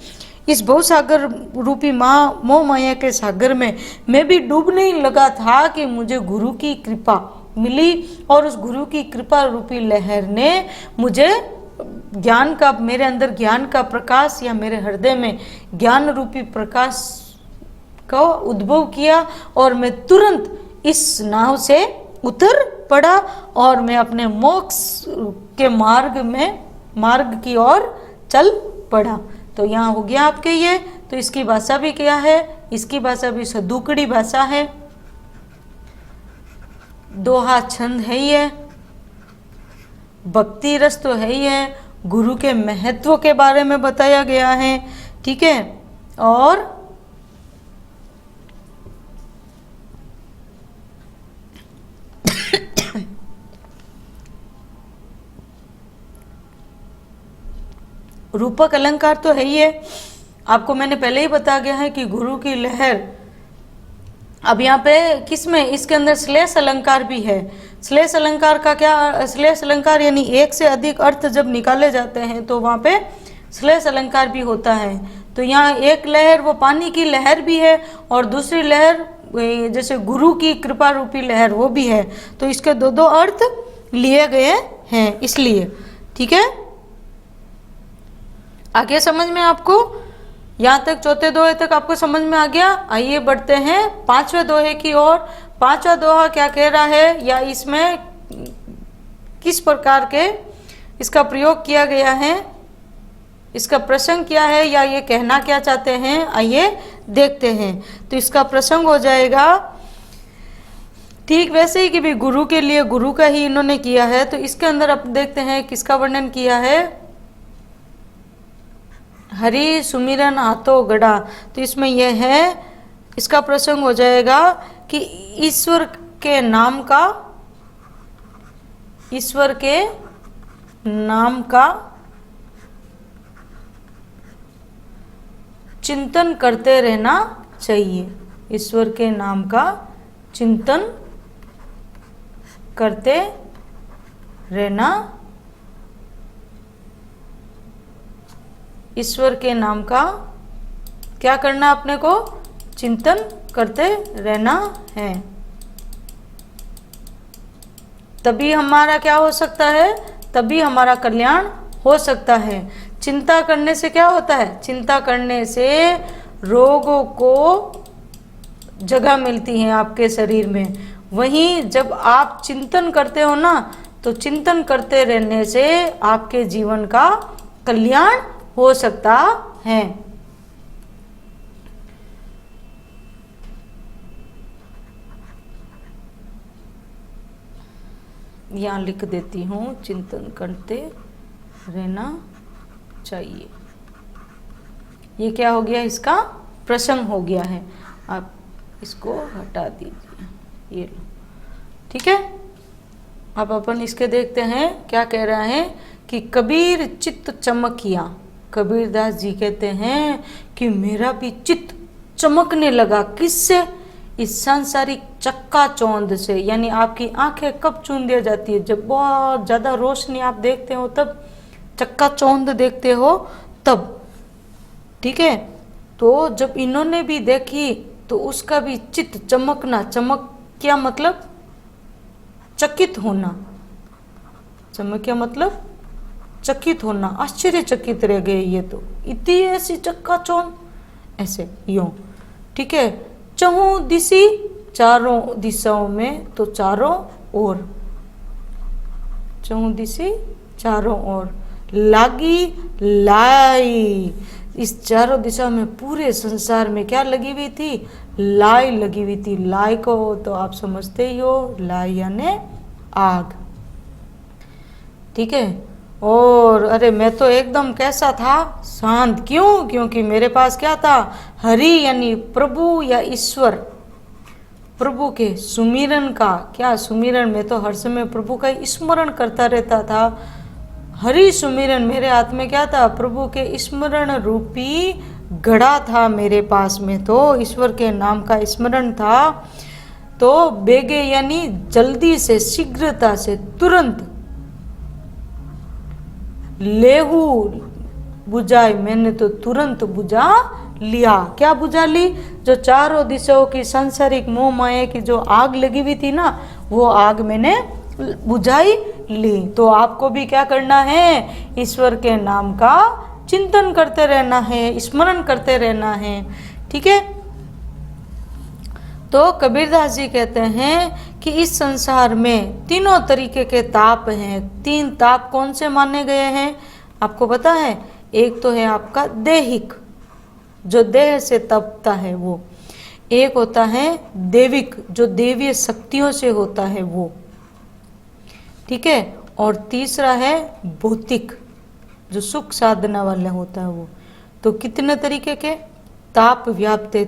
इस भवसागर रूपी मोह माया के सागर में मैं भी डूबने ही लगा था कि मुझे गुरु की कृपा मिली, और उस गुरु की कृपा रूपी लहर ने मुझे ज्ञान का, मेरे अंदर ज्ञान का प्रकाश या मेरे हृदय में ज्ञान रूपी प्रकाश का उद्भव किया, और मैं तुरंत इस नाव से उतर पड़ा और मैं अपने मोक्ष के मार्ग की ओर चल पड़ा। तो यहाँ हो गया आपके ये। तो इसकी भाषा भी क्या है, इसकी भाषा भी सदुकड़ी भाषा है, दोहा छंद है ही है, भक्ति रस तो है ही है, गुरु के महत्व के बारे में बताया गया है। ठीक है। और रूपक अलंकार तो है ही है, आपको मैंने पहले ही बता गया है कि गुरु की लहर। अब यहाँ पे किसमें, इसके अंदर श्लेष अलंकार भी है। श्लेष अलंकार का क्या, श्लेष अलंकार यानी एक से अधिक अर्थ जब निकाले जाते हैं तो वहाँ पे श्लेष अलंकार भी होता है। तो यहाँ एक लहर वो पानी की लहर भी है, और दूसरी लहर जैसे गुरु की कृपा रूपी लहर वो भी है। तो इसके दो दो अर्थ लिए गए हैं इसलिए। ठीक है, आगे समझ में आपको, यहाँ तक चौथे दोहे तक आपको समझ में आ गया। आइए बढ़ते हैं पांचवें दोहे की ओर। पांचवा दोहा क्या कह रहा है, या इसमें किस प्रकार के इसका प्रयोग किया गया है, इसका प्रसंग क्या है, या ये कहना क्या चाहते हैं, आइए देखते हैं। तो इसका प्रसंग हो जाएगा ठीक वैसे ही कि भी गुरु के लिए गुरु का ही इन्होंने किया है। तो इसके अंदर अब देखते हैं किसका वर्णन किया है, हरि सुमिरन हाथों गड़ा। तो इसमें यह है, इसका प्रसंग हो जाएगा कि ईश्वर के नाम का चिंतन करते रहना चाहिए। ईश्वर के नाम का चिंतन करते रहना, ईश्वर के नाम का क्या करना, अपने को चिंतन करते रहना है। तभी हमारा क्या हो सकता है, तभी हमारा कल्याण हो सकता है। चिंता करने से क्या होता है, चिंता करने से रोगों को जगह मिलती है आपके शरीर में। वहीं जब आप चिंतन करते हो ना, तो चिंतन करते रहने से आपके जीवन का कल्याण हो सकता है। यहाँ लिख देती हूँ, चिंतन करते रहना चाहिए। ये क्या हो गया, इसका प्रसंग हो गया है। आप इसको हटा दीजिए, ये लो, ठीक है। अब अपन इसके देखते हैं क्या कह रहा है कि कबीर चित्त चमकिया। कबीरदास जी कहते हैं कि मेरा भी चित्त चमकने लगा। किससे, इस सांसारिक चक्काचौंध से। यानी आपकी आंखें कब चूंध दी जाती है, जब बहुत ज्यादा रोशनी आप देखते हो तब, चक्काचौंध देखते हो तब, ठीक है। तो जब इन्होंने भी देखी तो उसका भी चित्त चमकना, चमक क्या मतलब, चकित होना। चमक क्या मतलब, चकित होना, आश्चर्यचकित रह गए ये तो, इतनी ऐसी चक्काचौंध, ऐसे यूं, ठीक है। चहुं दिशी, चारों दिशाओं में, तो चारों ओर, चहुं दिशी चारों ओर, लागी लाई, इस चारों दिशा में पूरे संसार में क्या लगी हुई थी, लाई लगी हुई थी। लाई को तो आप समझते ही हो, लाई यानी आग, ठीक है। और अरे मैं तो एकदम कैसा था, शांत। क्यों, क्योंकि मेरे पास क्या था, हरि यानी प्रभु या ईश्वर, प्रभु के सुमिरन का, क्या सुमिरन, में तो हर समय प्रभु का स्मरण करता रहता था। हरि सुमिरन मेरे हाथ में क्या था, प्रभु के स्मरण रूपी घड़ा था मेरे पास में, तो ईश्वर के नाम का स्मरण था। तो बेगे यानी जल्दी से, शीघ्रता से, तुरंत, लेहू बुझाई, मैंने तो तुरंत बुझा लिया। क्या बुझा ली, जो चारों दिशाओं की सांसारिक मोह माया की जो आग लगी हुई थी ना, वो आग मैंने बुझाई ली। तो आपको भी क्या करना है, ईश्वर के नाम का चिंतन करते रहना है, स्मरण करते रहना है, ठीक है। तो कबीरदास जी कहते हैं कि इस संसार में तीनों तरीके के ताप हैं। तीन ताप कौन से माने गए हैं, आपको पता है। एक तो है आपका देहिक, जो देह से तपता है वो। एक होता है देविक, जो देवीय शक्तियों से होता है वो, ठीक है। और तीसरा है भौतिक, जो सुख साधना वाला होता है वो। तो कितने तरीके के ताप व्याप्त है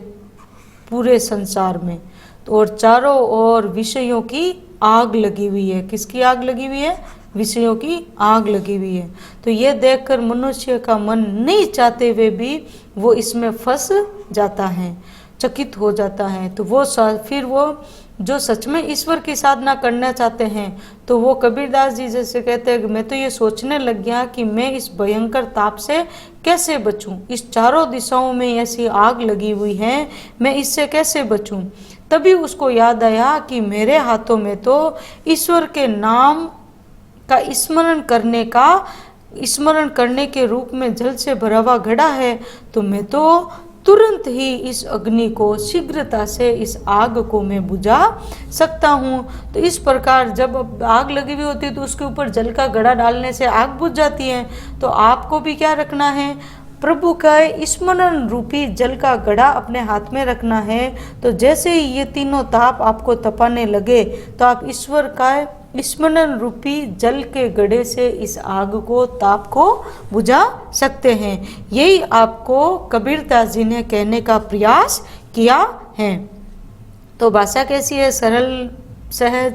पूरे संसार में। तो और चारों ओर विषयों की आग लगी हुई है। किसकी आग लगी हुई है, विषयों की आग लगी हुई है। तो ये देखकर मनुष्य का मन नहीं चाहते हुए भी वो इसमें फंस जाता है, चकित हो जाता है। तो वो फिर वो जो सच में ईश्वर की साधना करना चाहते हैं, तो वो कबीरदास जी जैसे कहते हैं कि मैं तो ये सोचने लग गया कि मैं इस भयंकर ताप से कैसे बचूं। इस चारों दिशाओं में ऐसी आग लगी हुई है, मैं इससे कैसे बचूं। तभी उसको याद आया कि मेरे हाथों में तो ईश्वर के नाम का स्मरण करने के रूप में जल से भरा हुआ घड़ा है। तो मैं तो तुरंत ही इस अग्नि को, शीघ्रता से इस आग को मैं बुझा सकता हूँ। तो इस प्रकार जब आग लगी हुई होती है तो उसके ऊपर जल का घड़ा डालने से आग बुझ जाती है। तो आपको भी क्या रखना है, प्रभु का स्मरण रूपी जल का घड़ा अपने हाथ में रखना है। तो जैसे ही ये तीनों ताप आपको तपाने लगे, तो आप ईश्वर का स्मरण रूपी जल के घड़े से इस आग को, ताप को बुझा सकते हैं। यही आपको कबीरदास जी ने कहने का प्रयास किया है। तो भाषा कैसी है, सरल सहज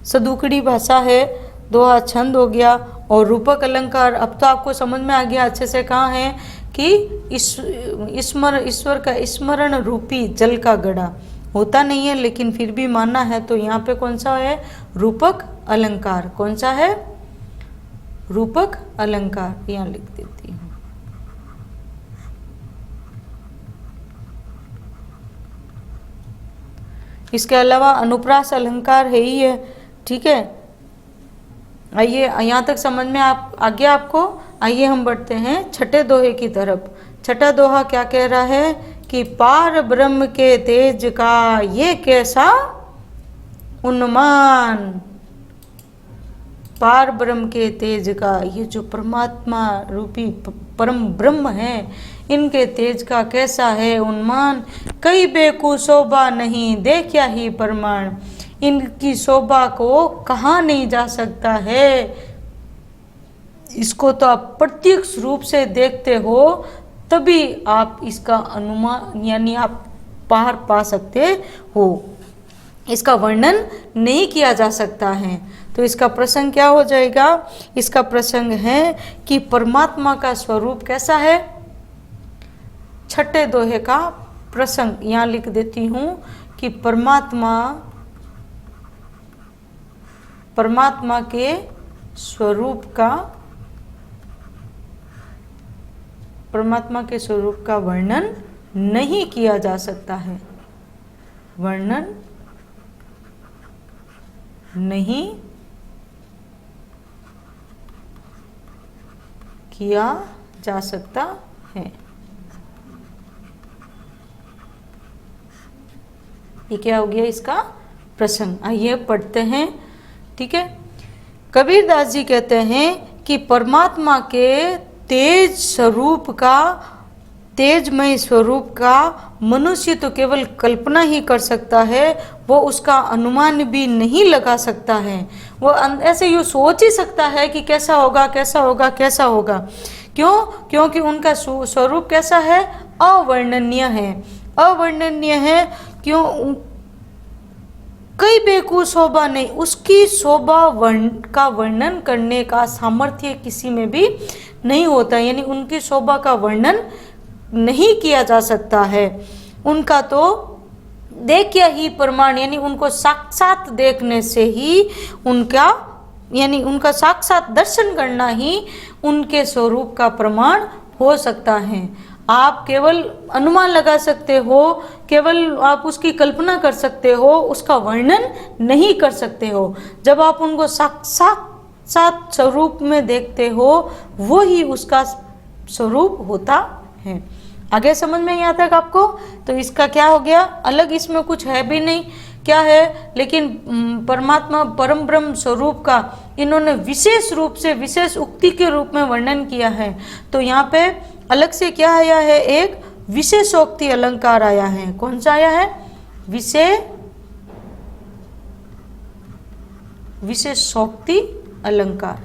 सदुकड़ी भाषा है। दोहा छंद हो गया और रूपक अलंकार। अब तो आपको समझ में आ गया अच्छे से कहाँ है कि ईश्वर का स्मरण रूपी जल का घड़ा होता नहीं है, लेकिन फिर भी मानना है। तो यहाँ पे कौन सा है, रूपक अलंकार। कौन सा है, रूपक अलंकार, यहाँ लिख देती हूँ। इसके अलावा अनुप्रास अलंकार है ही है, ठीक है। आइए यहाँ तक समझ में आ गया आपको। आइए हम बढ़ते हैं छठे दोहे की तरफ। छठा दोहा क्या कह रहा है कि पार ब्रह्म के तेज का ये कैसा उन्मान। पार ब्रह्म के तेज का, ये जो परमात्मा रूपी परम ब्रह्म है, इनके तेज का कैसा है उन्मान। कई बेकु शोभा नहीं देखा ही प्रमाण। इनकी शोभा को कहा नहीं जा सकता है। इसको तो आप प्रत्यक्ष रूप से देखते हो तभी आप इसका अनुमान यानी आप पार पा सकते हो। इसका वर्णन नहीं किया जा सकता है। तो इसका प्रसंग क्या हो जाएगा, इसका प्रसंग है कि परमात्मा का स्वरूप कैसा है। छठे दोहे का प्रसंग यहाँ लिख देती हूँ कि परमात्मा के स्वरूप का वर्णन नहीं किया जा सकता है। वर्णन नहीं किया जा सकता है। ये क्या हो गया इसका प्रसंग। आइए पढ़ते हैं, ठीक है। कबीरदास जी कहते हैं कि परमात्मा के तेजमय स्वरूप का मनुष्य तो केवल कल्पना ही कर सकता है, वो उसका अनुमान भी नहीं लगा सकता है। वो ऐसे यूँ सोच ही सकता है कि कैसा होगा कैसा होगा कैसा होगा। क्यों? क्योंकि उनका स्वरूप कैसा है, अवर्णनीय है। अवर्णनीय है क्यों? कई बेकू शोभा नहीं, उसकी शोभा का वर्णन करने का सामर्थ्य किसी में भी नहीं होता, यानी उनकी शोभा का वर्णन नहीं किया जा सकता है। उनका तो देखिए ही प्रमाण, यानी उनको साक्षात देखने से ही उनका साक्षात दर्शन करना ही उनके स्वरूप का प्रमाण हो सकता है। आप केवल अनुमान लगा सकते हो, केवल आप उसकी कल्पना कर सकते हो, उसका वर्णन नहीं कर सकते हो। जब आप उनको साक्षात स्वरूप में देखते हो, वो ही उसका स्वरूप होता है। आगे समझ में यहाँ तक आपको? तो इसका क्या हो गया, अलग इसमें कुछ है भी नहीं, क्या है, लेकिन परमात्मा परम ब्रह्म स्वरूप का इन्होंने विशेष रूप से विशेष उक्ति के रूप में वर्णन किया है। तो यहाँ पे अलग से क्या आया है, एक विशेषोक्ति अलंकार आया है। कौन सा आया है? विशेषोक्ति अलंकार।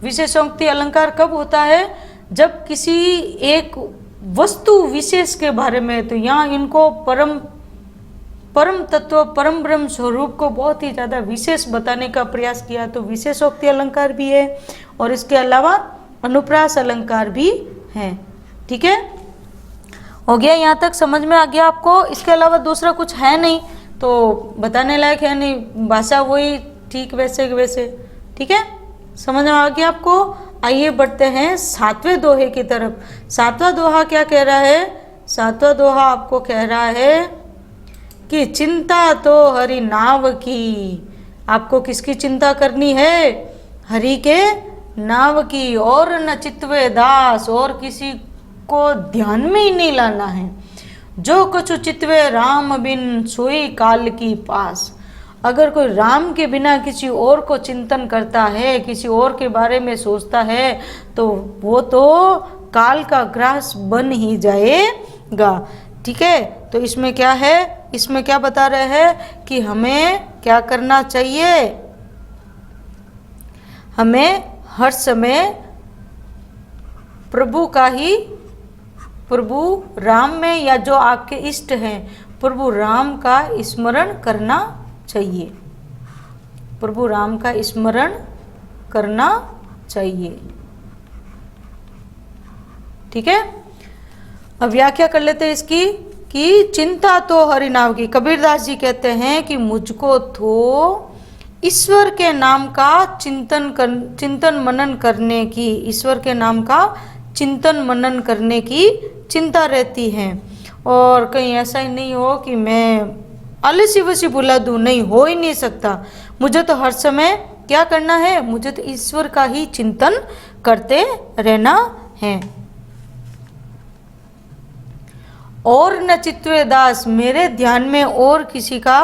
विशेषोक्ति अलंकार कब होता है? जब किसी एक वस्तु विशेष के बारे में, तो यहाँ इनको परम तत्व परम ब्रह्म स्वरूप को बहुत ही ज़्यादा विशेष बताने का प्रयास किया। तो विशेषोक्ति अलंकार भी है और इसके अलावा अनुप्रास अलंकार भी है। ठीक है, हो गया, यहाँ तक समझ में आ गया आपको? इसके अलावा दूसरा कुछ है नहीं, तो बताने लायक है नहीं, भाषा वही ठीक वैसे वैसे। ठीक है, समझ में आ गया आपको? आइए बढ़ते हैं सातवें दोहे की तरफ। सातवां दोहा क्या कह रहा है? सातवां दोहा आपको कह रहा है कि चिंता तो हरि नाव की। आपको किसकी चिंता करनी है? हरि के नाव की। और न चितवे दास, और किसी को ध्यान में ही नहीं लाना है। जो कछु चितवे राम बिन सोई काल की पास। अगर कोई राम के बिना किसी और को चिंतन करता है, किसी और के बारे में सोचता है, तो वो तो काल का ग्रास बन ही जाएगा। ठीक है, तो इसमें क्या है, इसमें क्या बता रहे हैं कि हमें क्या करना चाहिए? हमें हर समय प्रभु का ही प्रभु राम में, या जो आपके इष्ट हैं, प्रभु राम का स्मरण करना चाहिए। प्रभु राम का स्मरण करना चाहिए। ठीक है, अब व्याख्या कर लेते हैं इसकी कि चिंता तो हरि नाम की। कबीरदास जी कहते हैं कि मुझको तो ईश्वर के नाम का चिंतन मनन करने की, ईश्वर के नाम का चिंतन मनन करने की चिंता रहती है। और कहीं ऐसा ही नहीं हो कि मैं आलसी वसी भुला दूँ, नहीं, हो ही नहीं सकता। मुझे तो हर समय क्या करना है, मुझे तो ईश्वर का ही चिंतन करते रहना है। और न चित्वे दास, मेरे ध्यान में और किसी का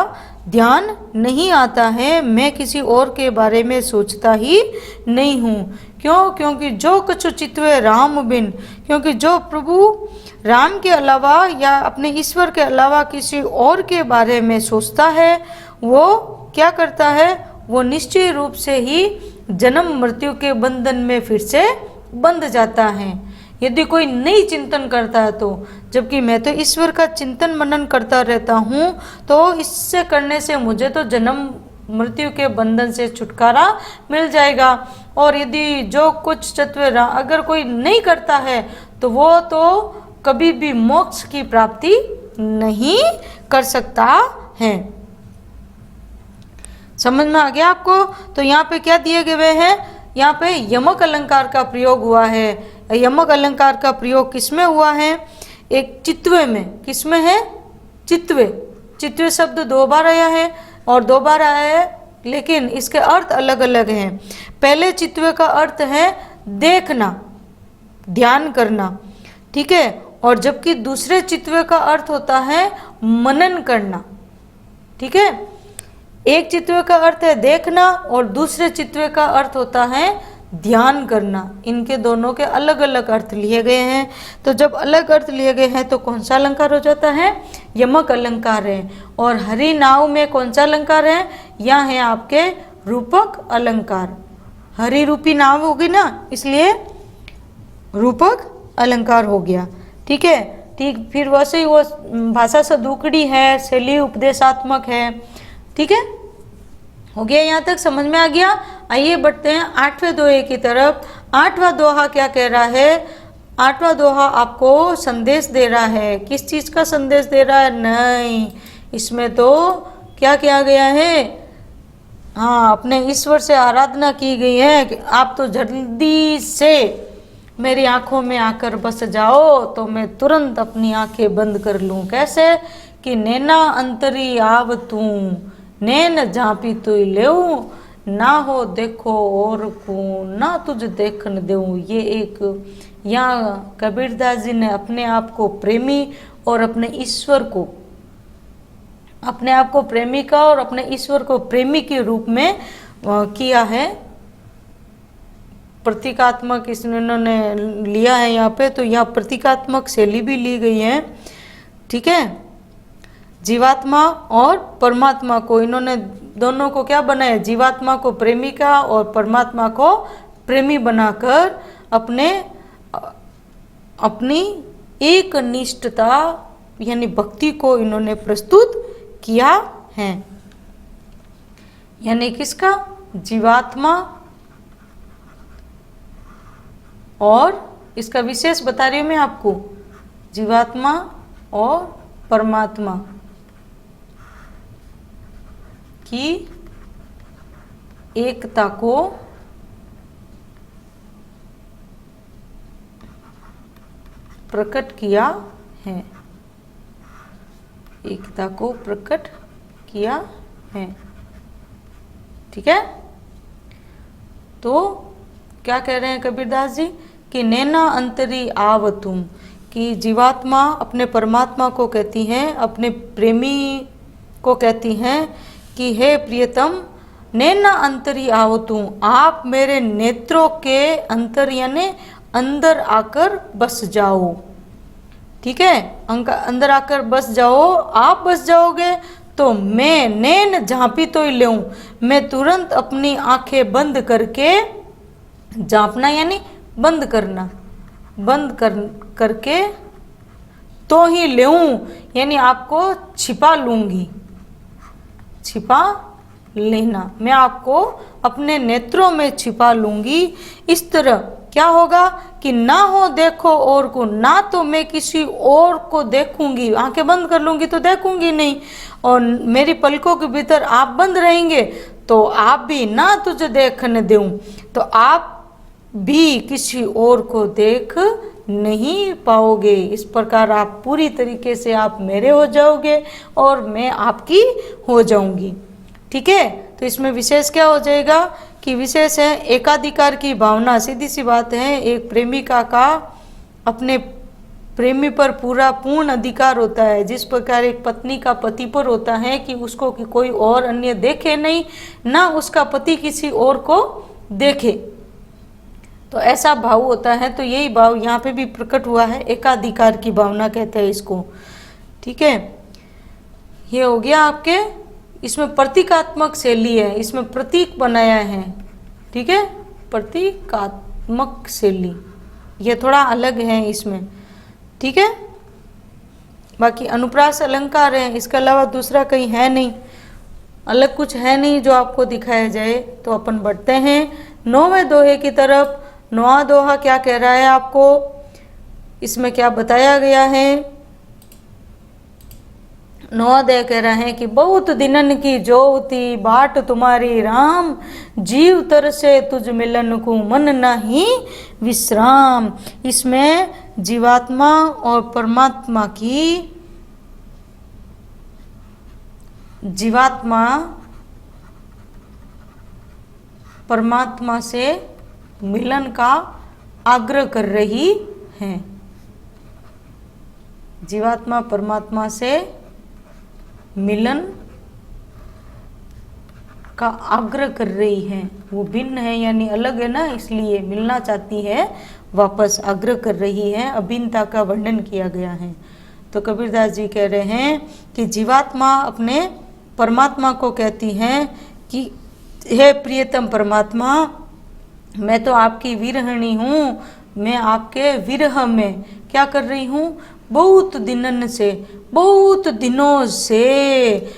ध्यान नहीं आता है, मैं किसी और के बारे में सोचता ही नहीं हूँ। क्यों? क्योंकि जो कछु चित्वे राम बिन, क्योंकि जो प्रभु राम के अलावा या अपने ईश्वर के अलावा किसी और के बारे में सोचता है, वो क्या करता है, वो निश्चय रूप से ही जन्म मृत्यु के बंधन में फिर से बंध जाता है। यदि कोई नहीं चिंतन करता है तो, जबकि मैं तो ईश्वर का चिंतन मनन करता रहता हूँ, तो इससे करने से मुझे तो जन्म मृत्यु के बंधन से छुटकारा मिल जाएगा। और यदि जो कुछ चतुर अगर कोई नहीं करता है तो वो तो कभी भी मोक्ष की प्राप्ति नहीं कर सकता है। समझ में आ गया आपको? तो यहाँ पे क्या दिए गए हैं, यहाँ पे यमक अलंकार का प्रयोग हुआ है। यमक अलंकार का प्रयोग किसमें हुआ है, एक चित्वे में। किसमें है, चित्वे। चित्वे शब्द 2 बार आया है और 2 बार आया है, लेकिन इसके अर्थ अलग अलग हैं। पहले चित्वे का अर्थ है देखना, ध्यान करना, ठीक है, और जबकि दूसरे चित्वे का अर्थ होता है मनन करना। ठीक है, एक चित्वे का अर्थ है देखना और दूसरे चित्वे का अर्थ होता है ध्यान करना। इनके दोनों के अलग अलग अर्थ लिए गए हैं। तो जब अलग अर्थ लिए गए हैं तो कौन सा अलंकार हो जाता है, यमक अलंकार है। और हरि नाव में कौन सा अलंकार है, यहाँ है आपके रूपक अलंकार। हरि रूपी नाव होगी ना, इसलिए रूपक अलंकार हो गया। ठीक है, ठीक, फिर वैसे ही वो भाषा सदुकड़ी है, शैली उपदेशात्मक है। ठीक है, हो गया, यहाँ तक समझ में आ गया। आइए बढ़ते हैं 8वें दोहे की तरफ। 8वां दोहा क्या कह रहा है, 8वां दोहा आपको संदेश दे रहा है। किस चीज़ का संदेश दे रहा है, नहीं, इसमें तो क्या किया गया है, हाँ, अपने ईश्वर से आराधना की गई है कि आप तो जल्दी से मेरी आंखों में आकर बस जाओ तो मैं तुरंत अपनी आंखें बंद कर लूँ। कैसे कि नैना अंतरी आव तू, नैन झांपी तू लेऊ, ना हो देखो और को, ना तुझ देखन देऊँ। ये एक, यहाँ कबीरदास जी ने अपने आप को प्रेमी और अपने ईश्वर को, अपने आप को प्रेमिका और अपने ईश्वर को प्रेमी के रूप में किया है। प्रतीकात्मक इसने इन्होंने लिया है यहाँ पे, तो यहाँ प्रतीकात्मक शैली भी ली गई है। ठीक है, जीवात्मा और परमात्मा को इन्होंने दोनों को क्या बनाया, जीवात्मा को प्रेमिका और परमात्मा को प्रेमी बनाकर अपनी एक निष्ठता यानी भक्ति को इन्होंने प्रस्तुत किया है। यानी किसका, जीवात्मा, और इसका विशेष बता रही हूँ मैं आपको, जीवात्मा और परमात्मा की एकता को प्रकट किया है, एकता को प्रकट किया है। ठीक है, तो क्या कह रहे हैं कबीरदास जी कि नैना अंतरी आव तुम, कि जीवात्मा अपने परमात्मा को कहती हैं, अपने प्रेमी को कहती हैं कि हे प्रियतम, नैना अंतरी आव तुम, आप मेरे नेत्रों के अंतर यानी अंदर आकर बस जाओ। ठीक है, अंदर आकर बस जाओ। आप बस जाओगे तो मैं नैन झांपी तो ही लेऊं, मैं तुरंत अपनी आंखें बंद करके, झांपना यानी बंद करना, करके तो ही लेऊं, यानी आपको छिपा लूंगी, छिपा लेना, मैं आपको अपने नेत्रों में छिपा लूंगी। इस तरह क्या होगा कि ना हो देखो और को, ना तो मैं किसी और को देखूंगी, आंखें बंद कर लूंगी तो देखूंगी नहीं, और मेरी पलकों के भीतर आप बंद रहेंगे तो आप भी ना तुझे देखने दूं, तो आप भी किसी और को देख नहीं पाओगे। इस प्रकार आप पूरी तरीके से आप मेरे हो जाओगे और मैं आपकी हो जाऊंगी। ठीक है, तो इसमें विशेष क्या हो जाएगा कि विशेष है एकाधिकार की भावना। सीधी सी बात है, एक प्रेमिका का अपने प्रेमी पर पूरा पूर्ण अधिकार होता है, जिस प्रकार एक पत्नी का पति पर होता है कि उसको कि कोई और अन्य देखे नहीं, ना उसका पति किसी और को देखे, तो ऐसा भाव होता है। तो यही भाव यहाँ पे भी प्रकट हुआ है, एकाधिकार की भावना कहते हैं इसको। ठीक है, ये हो गया आपके, इसमें प्रतीकात्मक शैली है, इसमें प्रतीक बनाया है। ठीक है, प्रतीकात्मक शैली ये थोड़ा अलग है इसमें। ठीक है, बाकी अनुप्रास अलंकार है, इसके अलावा दूसरा कहीं है नहीं, अलग कुछ है नहीं जो आपको दिखाया जाए। तो अपन बढ़ते हैं 9वें दोहे की तरफ। 9वां दोहा क्या कह रहा है आपको, इसमें क्या बताया गया है। 9वां दोहा कह रहा है कि बहुत दिनन की जोवती बाट तुम्हारी राम, जीव तरसे तुझ मिलन को मन नहीं विश्राम। इसमें जीवात्मा और परमात्मा की, जीवात्मा परमात्मा से मिलन का आग्रह कर रही है, जीवात्मा परमात्मा से मिलन का आग्रह कर रही है। वो भिन्न है यानी अलग है ना, इसलिए मिलना चाहती है, वापस आग्रह कर रही है, अभिन्नता का वर्णन किया गया है। तो कबीरदास जी कह रहे हैं कि जीवात्मा अपने परमात्मा को कहती हैं कि हे प्रियतम परमात्मा, मैं तो आपकी विरहणी हूँ, मैं आपके विरह में क्या कर रही हूँ, बहुत दिनन से, बहुत दिनों से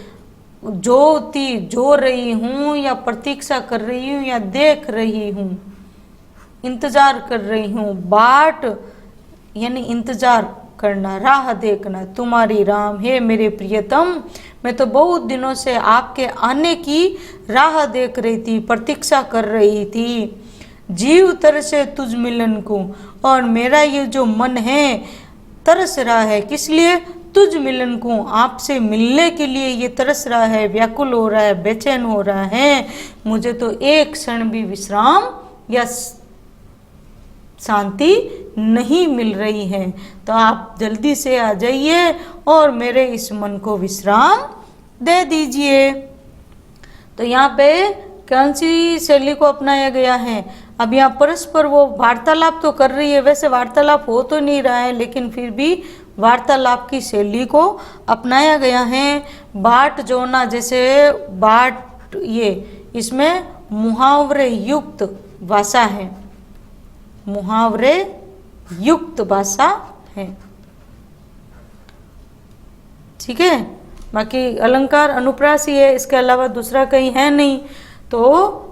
जोती जो रही हूँ, या प्रतीक्षा कर रही हूँ, या देख रही हूँ, इंतजार कर रही हूँ। बाट यानी इंतजार करना, राह देखना, तुम्हारी राम, हे मेरे प्रियतम, मैं तो बहुत दिनों से आपके आने की राह देख रही थी, प्रतीक्षा कर रही थी। जीव तरसे तुझ मिलन को, और मेरा ये जो मन है तरस रहा है, किस लिए, तुझ मिलन को, आपसे मिलने के लिए ये तरस रहा है, व्याकुल हो रहा है, बेचैन हो रहा है। मुझे तो एक क्षण भी विश्राम या शांति नहीं मिल रही है, तो आप जल्दी से आ जाइए और मेरे इस मन को विश्राम दे दीजिए। तो यहाँ पे कौन सी शैली को अपनाया गया है, अब यहाँ परस्पर वो वार्तालाप तो कर रही है, वैसे वार्तालाप हो तो नहीं रहा है, लेकिन फिर भी वार्तालाप की शैली को अपनाया गया है। बाट जोना, जैसे बाट, ये इसमें मुहावरे युक्त भाषा है, मुहावरे युक्त भाषा है। ठीक है, बाकी अलंकार अनुप्रास ही है, इसके अलावा दूसरा कहीं है नहीं। तो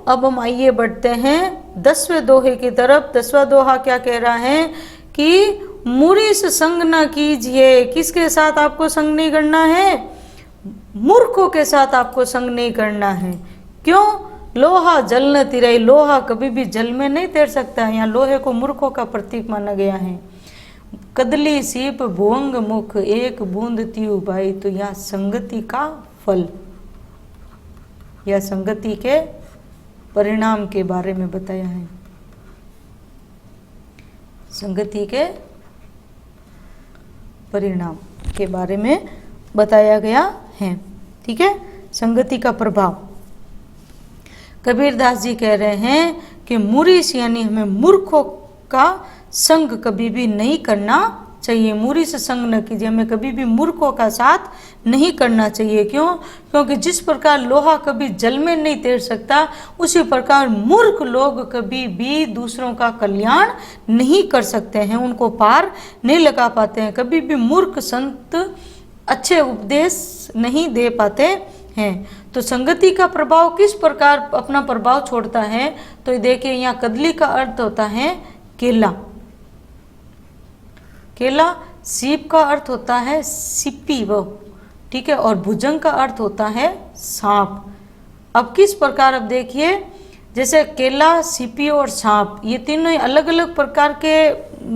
अब हम आइए बढ़ते हैं 10वें दोहे की तरफ। 10वां दोहा क्या कह रहा है कि मूर्ख संग न कीजिए, किसके साथ आपको संग नहीं करना है, मूर्खों के साथ आपको संग नहीं करना है। क्यों, लोहा जल न तिराई, लोहा कभी भी जल में नहीं तैर सकता है, यहाँ लोहे को मूर्खों का प्रतीक माना गया है। कदली सीप भुवंग मुख, एक बूंद त्यू भाई, तो यहाँ संगति का फल या संगति के परिणाम के बारे में बताया है, संगति के परिणाम के बारे में बताया गया है। ठीक है, संगति का प्रभाव। कबीरदास जी कह रहे हैं कि मूर्ख यानी हमें मूर्खों का संग कभी भी नहीं करना चाहिए, मूरी से संग न कीजिए, हमें कभी भी मूर्खों का साथ नहीं करना चाहिए। क्यों? क्योंकि जिस प्रकार लोहा कभी जल में नहीं तैर सकता, उसी प्रकार मूर्ख लोग कभी भी दूसरों का कल्याण नहीं कर सकते हैं, उनको पार नहीं लगा पाते हैं। कभी भी मूर्ख संत अच्छे उपदेश नहीं दे पाते हैं। तो संगति का प्रभाव किस प्रकार अपना प्रभाव छोड़ता है, तो देखिए यहाँ कदली का अर्थ होता है केला, केला। सीप का अर्थ होता है सिप्पी वो, ठीक है, और भुजंग का अर्थ होता है सांप। अब किस प्रकार, अब देखिए जैसे केला, सीपी और सांप, ये तीनों अलग अलग प्रकार के,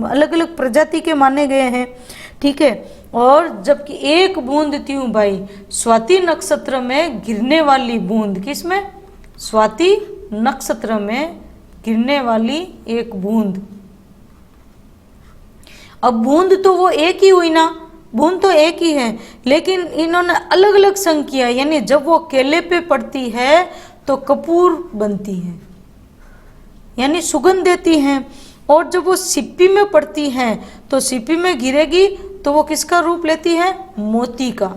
अलग अलग प्रजाति के माने गए हैं, ठीक है। और जबकि एक बूंद थी भाई, स्वाति नक्षत्र में गिरने वाली बूंद, किसमें? स्वाति नक्षत्र में गिरने वाली एक बूंद। अब बूंद तो वो एक ही हुई ना, बूंद तो एक ही है, लेकिन इन्होंने अलग अलग संग किया, यानी जब वो केले पे पड़ती है तो कपूर बनती है, यानी सुगंध देती है, और जब वो सिप्पी में पड़ती है तो सिप्पी में गिरेगी तो वो किसका रूप लेती है? मोती का।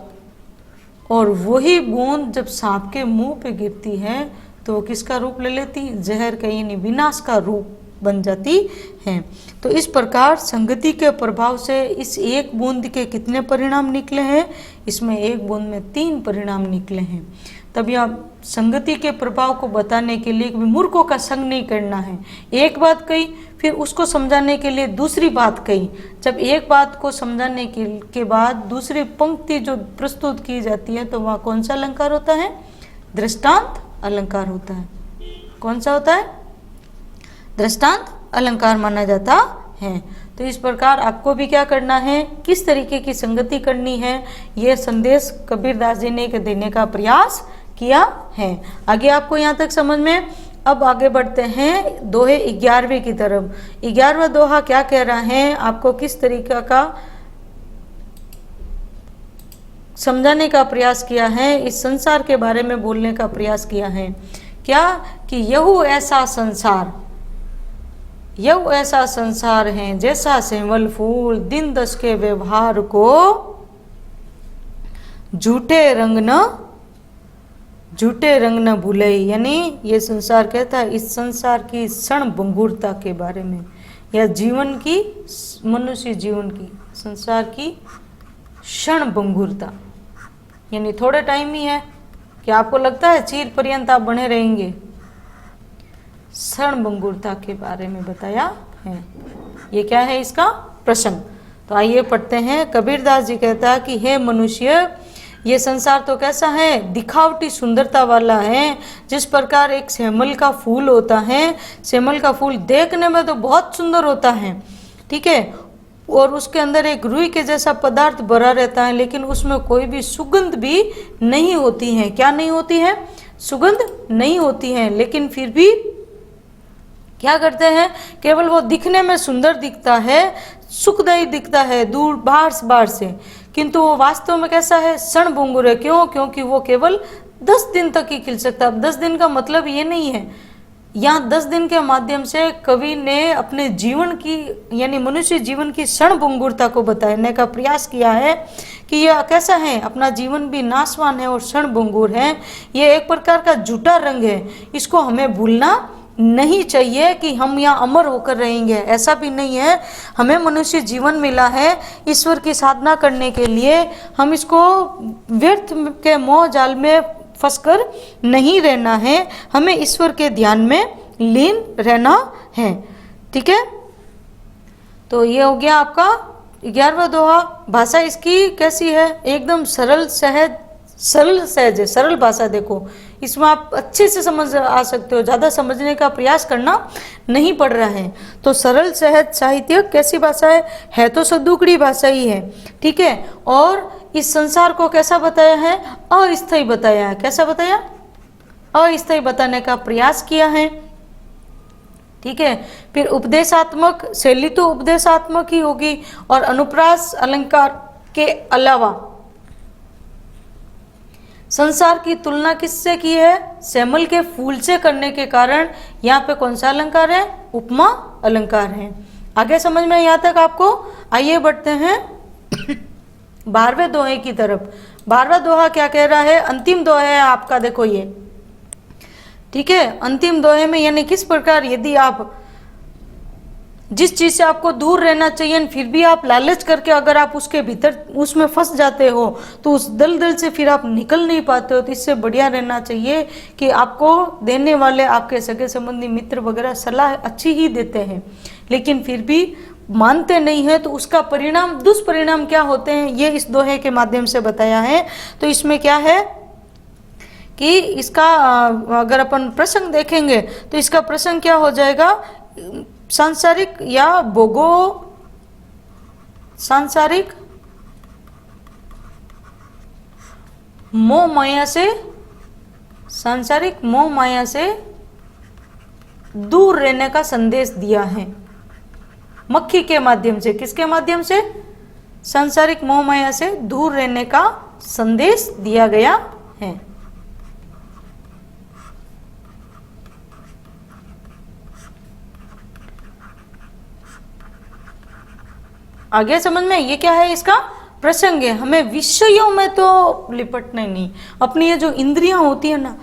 और वही बूंद जब सांप के मुंह पे गिरती है तो वो किसका रूप ले लेती? जहर का, यानी विनाश का रूप बन जाती है। तो इस प्रकार संगति के प्रभाव से इस एक बूंद के कितने परिणाम निकले हैं? इसमें एक बूंद में 3 परिणाम निकले हैं। तब यहाँ संगति के प्रभाव को बताने के लिए मूर्खों का संग नहीं करना है, एक बात कही, फिर उसको समझाने के लिए दूसरी बात कही। जब एक बात को समझाने के बाद दूसरी पंक्ति जो प्रस्तुत की जाती है तो वहाँ कौन सा अलंकार होता है? दृष्टांत अलंकार होता है। कौन सा होता है? दृष्टांत अलंकार माना जाता है। तो इस प्रकार आपको भी क्या करना है, किस तरीके की संगति करनी है, ये संदेश कबीरदास जी ने देने का प्रयास किया है। आगे आपको यहाँ तक समझ में। अब आगे बढ़ते हैं दोहे 11वें की तरफ। 11वां दोहा क्या कह रहा है, आपको किस तरीका का समझाने का प्रयास किया है, इस संसार के बारे में बोलने का प्रयास किया है। क्या कि यहू ऐसा संसार, यह ऐसा संसार है जैसा सेवल फूल, दिन दस के व्यवहार को झूठे रंग न भूले। यानी ये संसार कहता है इस संसार की क्षण भंगुरता के बारे में, या जीवन की, मनुष्य जीवन की, संसार की क्षण भंगुरता, यानी थोड़े टाइम ही है। क्या आपको लगता है चिर पर्यंत आप बने रहेंगे? क्षण भंगुरता के बारे में बताया है। ये क्या है इसका प्रसंग? तो आइए पढ़ते हैं। कबीरदास जी कहता है कि हे मनुष्य, ये संसार तो कैसा है? दिखावटी सुंदरता वाला है। जिस प्रकार एक सेमल का फूल होता है, सेमल का फूल देखने में तो बहुत सुंदर होता है, ठीक है, और उसके अंदर एक रुई के जैसा पदार्थ भरा रहता है, लेकिन उसमें कोई भी सुगंध भी नहीं होती है। क्या नहीं होती है? सुगंध नहीं होती है। लेकिन फिर भी क्या करते हैं? केवल वो दिखने में सुंदर दिखता है, सुखदायी दिखता है दूर बाहर से, किंतु वो वास्तव में कैसा है? क्षण भंगुर है। क्यों? क्योंकि वो केवल 10 दिन तक ही खिल सकता है। अब 10 दिन का मतलब ये नहीं है, यहाँ 10 दिन के माध्यम से कवि ने अपने जीवन की, यानी मनुष्य जीवन की क्षण भंगुरता को बताने का प्रयास किया है कि यह कैसा है, अपना जीवन भी नाशवान है और क्षण भंगुर है। ये एक प्रकार का झूठा रंग है, इसको हमें भूलना नहीं चाहिए कि हम यहाँ अमर होकर रहेंगे, ऐसा भी नहीं है। हमें मनुष्य जीवन मिला है ईश्वर की साधना करने के लिए, हम इसको व्यर्थ के मोह जाल में फंसकर नहीं रहना है, हमें ईश्वर के ध्यान में लीन रहना है, ठीक है। तो ये हो गया आपका 11वां दोहा। भाषा इसकी कैसी है? एकदम सरल सहज है, सरल भाषा। देखो इसमें आप अच्छे से समझ आ सकते हो, ज़्यादा समझने का प्रयास करना नहीं पड़ रहा है। तो सरल सहज साहित्य कैसी भाषा है तो सदुकड़ी भाषा ही है, ठीक है। और इस संसार को कैसा बताया है? अस्थायी बताया है। कैसा बताया? अस्थायी बताने का प्रयास किया है, ठीक है। फिर उपदेशात्मक शैली तो उपदेशात्मक ही होगी, और अनुप्रास अलंकार के अलावा संसार की तुलना किससे की है? सेमल के फूल से करने के कारण यहाँ पे कौन सा अलंकार है? उपमा अलंकार है। आगे समझ में यहाँ तक आपको? आइए बढ़ते हैं 12वें दोहे की तरफ। 12वां दोहा क्या कह रहा है? अंतिम दोहा है आपका, देखो ये, ठीक है। अंतिम दोहे में यानी किस प्रकार यदि आप जिस चीज से आपको दूर रहना चाहिए फिर भी आप लालच करके अगर आप उसके भीतर उसमें फंस जाते हो तो उस दलदल से फिर आप निकल नहीं पाते हो। तो इससे बढ़िया रहना चाहिए कि आपको देने वाले आपके सगे संबंधी मित्र वगैरह सलाह अच्छी ही देते हैं, लेकिन फिर भी मानते नहीं है तो उसका परिणाम, दुष्परिणाम क्या होते हैं ये इस दोहे के माध्यम से बताया है। तो इसमें क्या है कि इसका अगर अपन प्रसंग देखेंगे तो इसका प्रसंग क्या हो जाएगा? सांसारिक या सांसारिक मोह माया से, सांसारिक मोह माया से दूर रहने का संदेश दिया है मक्खी के माध्यम से। किसके माध्यम से? सांसारिक मोह माया से दूर रहने का संदेश दिया गया है। आगे समझ में? ये क्या है? इसका प्रसंग है। हमें विषयों में तो लिपटना नहीं। अपनी ये जो इंद्रियां होती है ना,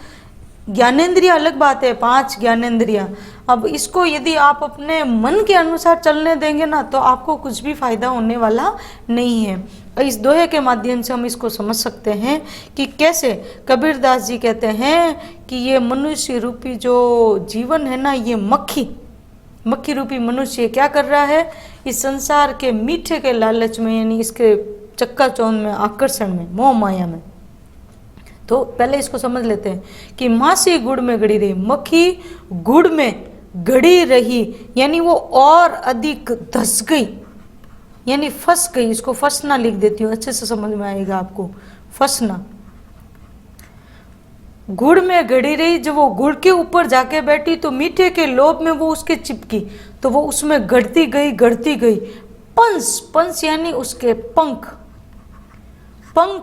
ज्ञानेंद्रिया अलग बात है, 5 ज्ञानेंद्रिया, अब इसको यदि आप अपने मन के अनुसार चलने देंगे ना तो आपको कुछ भी फायदा होने वाला नहीं है। इस दोहे के माध्यम से हम इसको समझ सकते हैं कि कैसे कबीर दास जी कहते हैं कि ये मनुष्य रूपी जो जीवन है ना, ये मक्खी रूपी मनुष्य क्या कर रहा है? इस संसार के मीठे के लालच में, यानी इसके चक्काचौंध में, आकर्षण में, मोह माया में। तो पहले इसको समझ लेते हैं कि मासी गुड़ में गड़ी रही, मक्खी गुड़ में गड़ी रही यानी वो और अधिक धस गई, यानी फंस गई। इसको फंसना लिख देती हूँ, अच्छे से समझ में आएगा आपको। फंसना, गुड़ में गड़ी रही, जब वो गुड़ के ऊपर जाके बैठी तो मीठे के लोभ में वो उसके चिपकी, तो वो उसमें गढ़ती गई। पंस यानी उसके पंख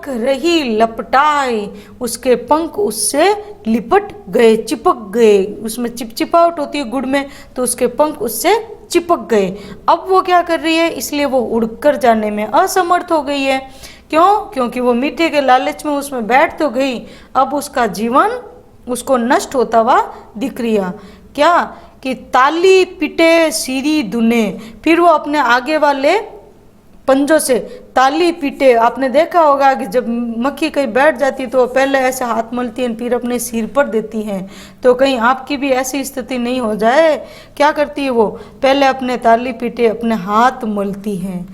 रही लपटाए, उसके पंख उससे लिपट गए, चिपक गए। उसमें चिपचिपाहट होती है गुड़ में, तो उसके पंख उससे चिपक गए। अब वो क्या कर रही है? इसलिए वो उड़कर जाने में असमर्थ हो गई है। क्यों? क्योंकि वो मीठे के लालच में उसमें बैठ तो गई, अब उसका जीवन उसको नष्ट होता हुआ दिख रहा। क्या कि ताली पिटे सीरी दुने, फिर वो अपने आगे वाले पंजों से ताली पीटे। आपने देखा होगा कि जब मक्खी कहीं बैठ जाती है तो पहले ऐसे हाथ मलती है, फिर अपने सिर पर देती हैं। तो कहीं आपकी भी ऐसी स्थिति नहीं हो जाए, क्या करती है वो? पहले अपने ताली पीटे अपने हाथ मलती हैं,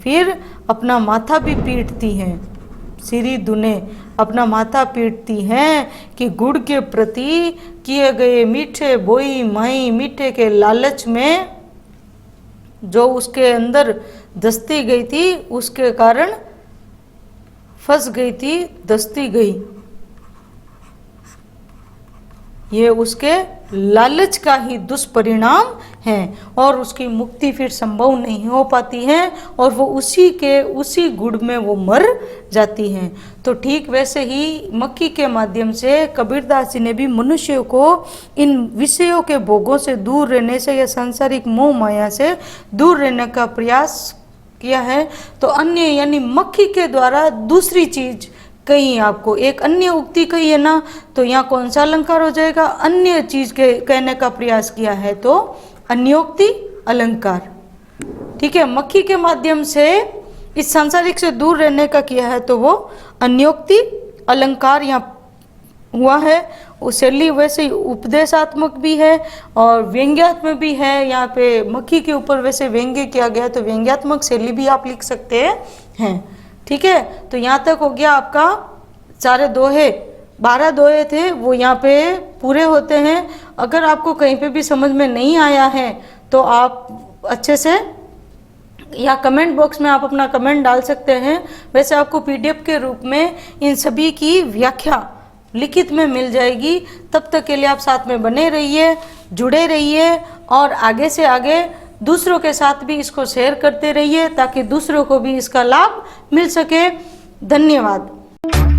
फिर अपना माथा भी पीटती हैं, सिरी दुने अपना माथा पीटती हैं कि गुड़ के प्रति किए गए मीठे बोई माई मीठे के लालच में जो उसके अंदर दस्ती गई थी, उसके कारण फंस गई थी, दस्ती गई। ये उसके लालच का ही दुष्परिणाम है और उसकी मुक्ति फिर संभव नहीं हो पाती है और वो उसी गुड़ में वो मर जाती हैं। तो ठीक वैसे ही मक्खी के माध्यम से कबीरदास जी ने भी मनुष्य को इन विषयों के भोगों से दूर रहने से या सांसारिक मोह माया से दूर रहने का प्रयास किया है। तो अन्य यानी मक्खी के द्वारा दूसरी चीज कहीं आपको एक अन्य उक्ति कही है ना, तो यहाँ कौन सा अलंकार हो जाएगा? अन्य चीज के कहने का प्रयास किया है तो अन्योक्ति अलंकार। ठीक है, मक्खी के माध्यम से इस सांसारिक से दूर रहने का किया है तो वो अन्योक्ति अलंकार यहाँ हुआ है। वो शैली वैसे ही उपदेशात्मक भी है और व्यंग्यात्मक भी है। यहाँ पे मक्खी के ऊपर वैसे व्यंग्य किया गया तो व्यंग्यात्मक शैली भी आप लिख सकते हैं। ठीक है, तो यहाँ तक हो गया आपका सारे दोहे, 12 दोहे थे वो यहाँ पे पूरे होते हैं। अगर आपको कहीं पे भी समझ में नहीं आया है तो आप अच्छे से या कमेंट बॉक्स में आप अपना कमेंट डाल सकते हैं। वैसे आपको PDF के रूप में इन सभी की व्याख्या लिखित में मिल जाएगी। तब तक के लिए आप साथ में बने रहिए, जुड़े रहिए और आगे से आगे दूसरों के साथ भी इसको शेयर करते रहिए ताकि दूसरों को भी इसका लाभ मिल सके। धन्यवाद।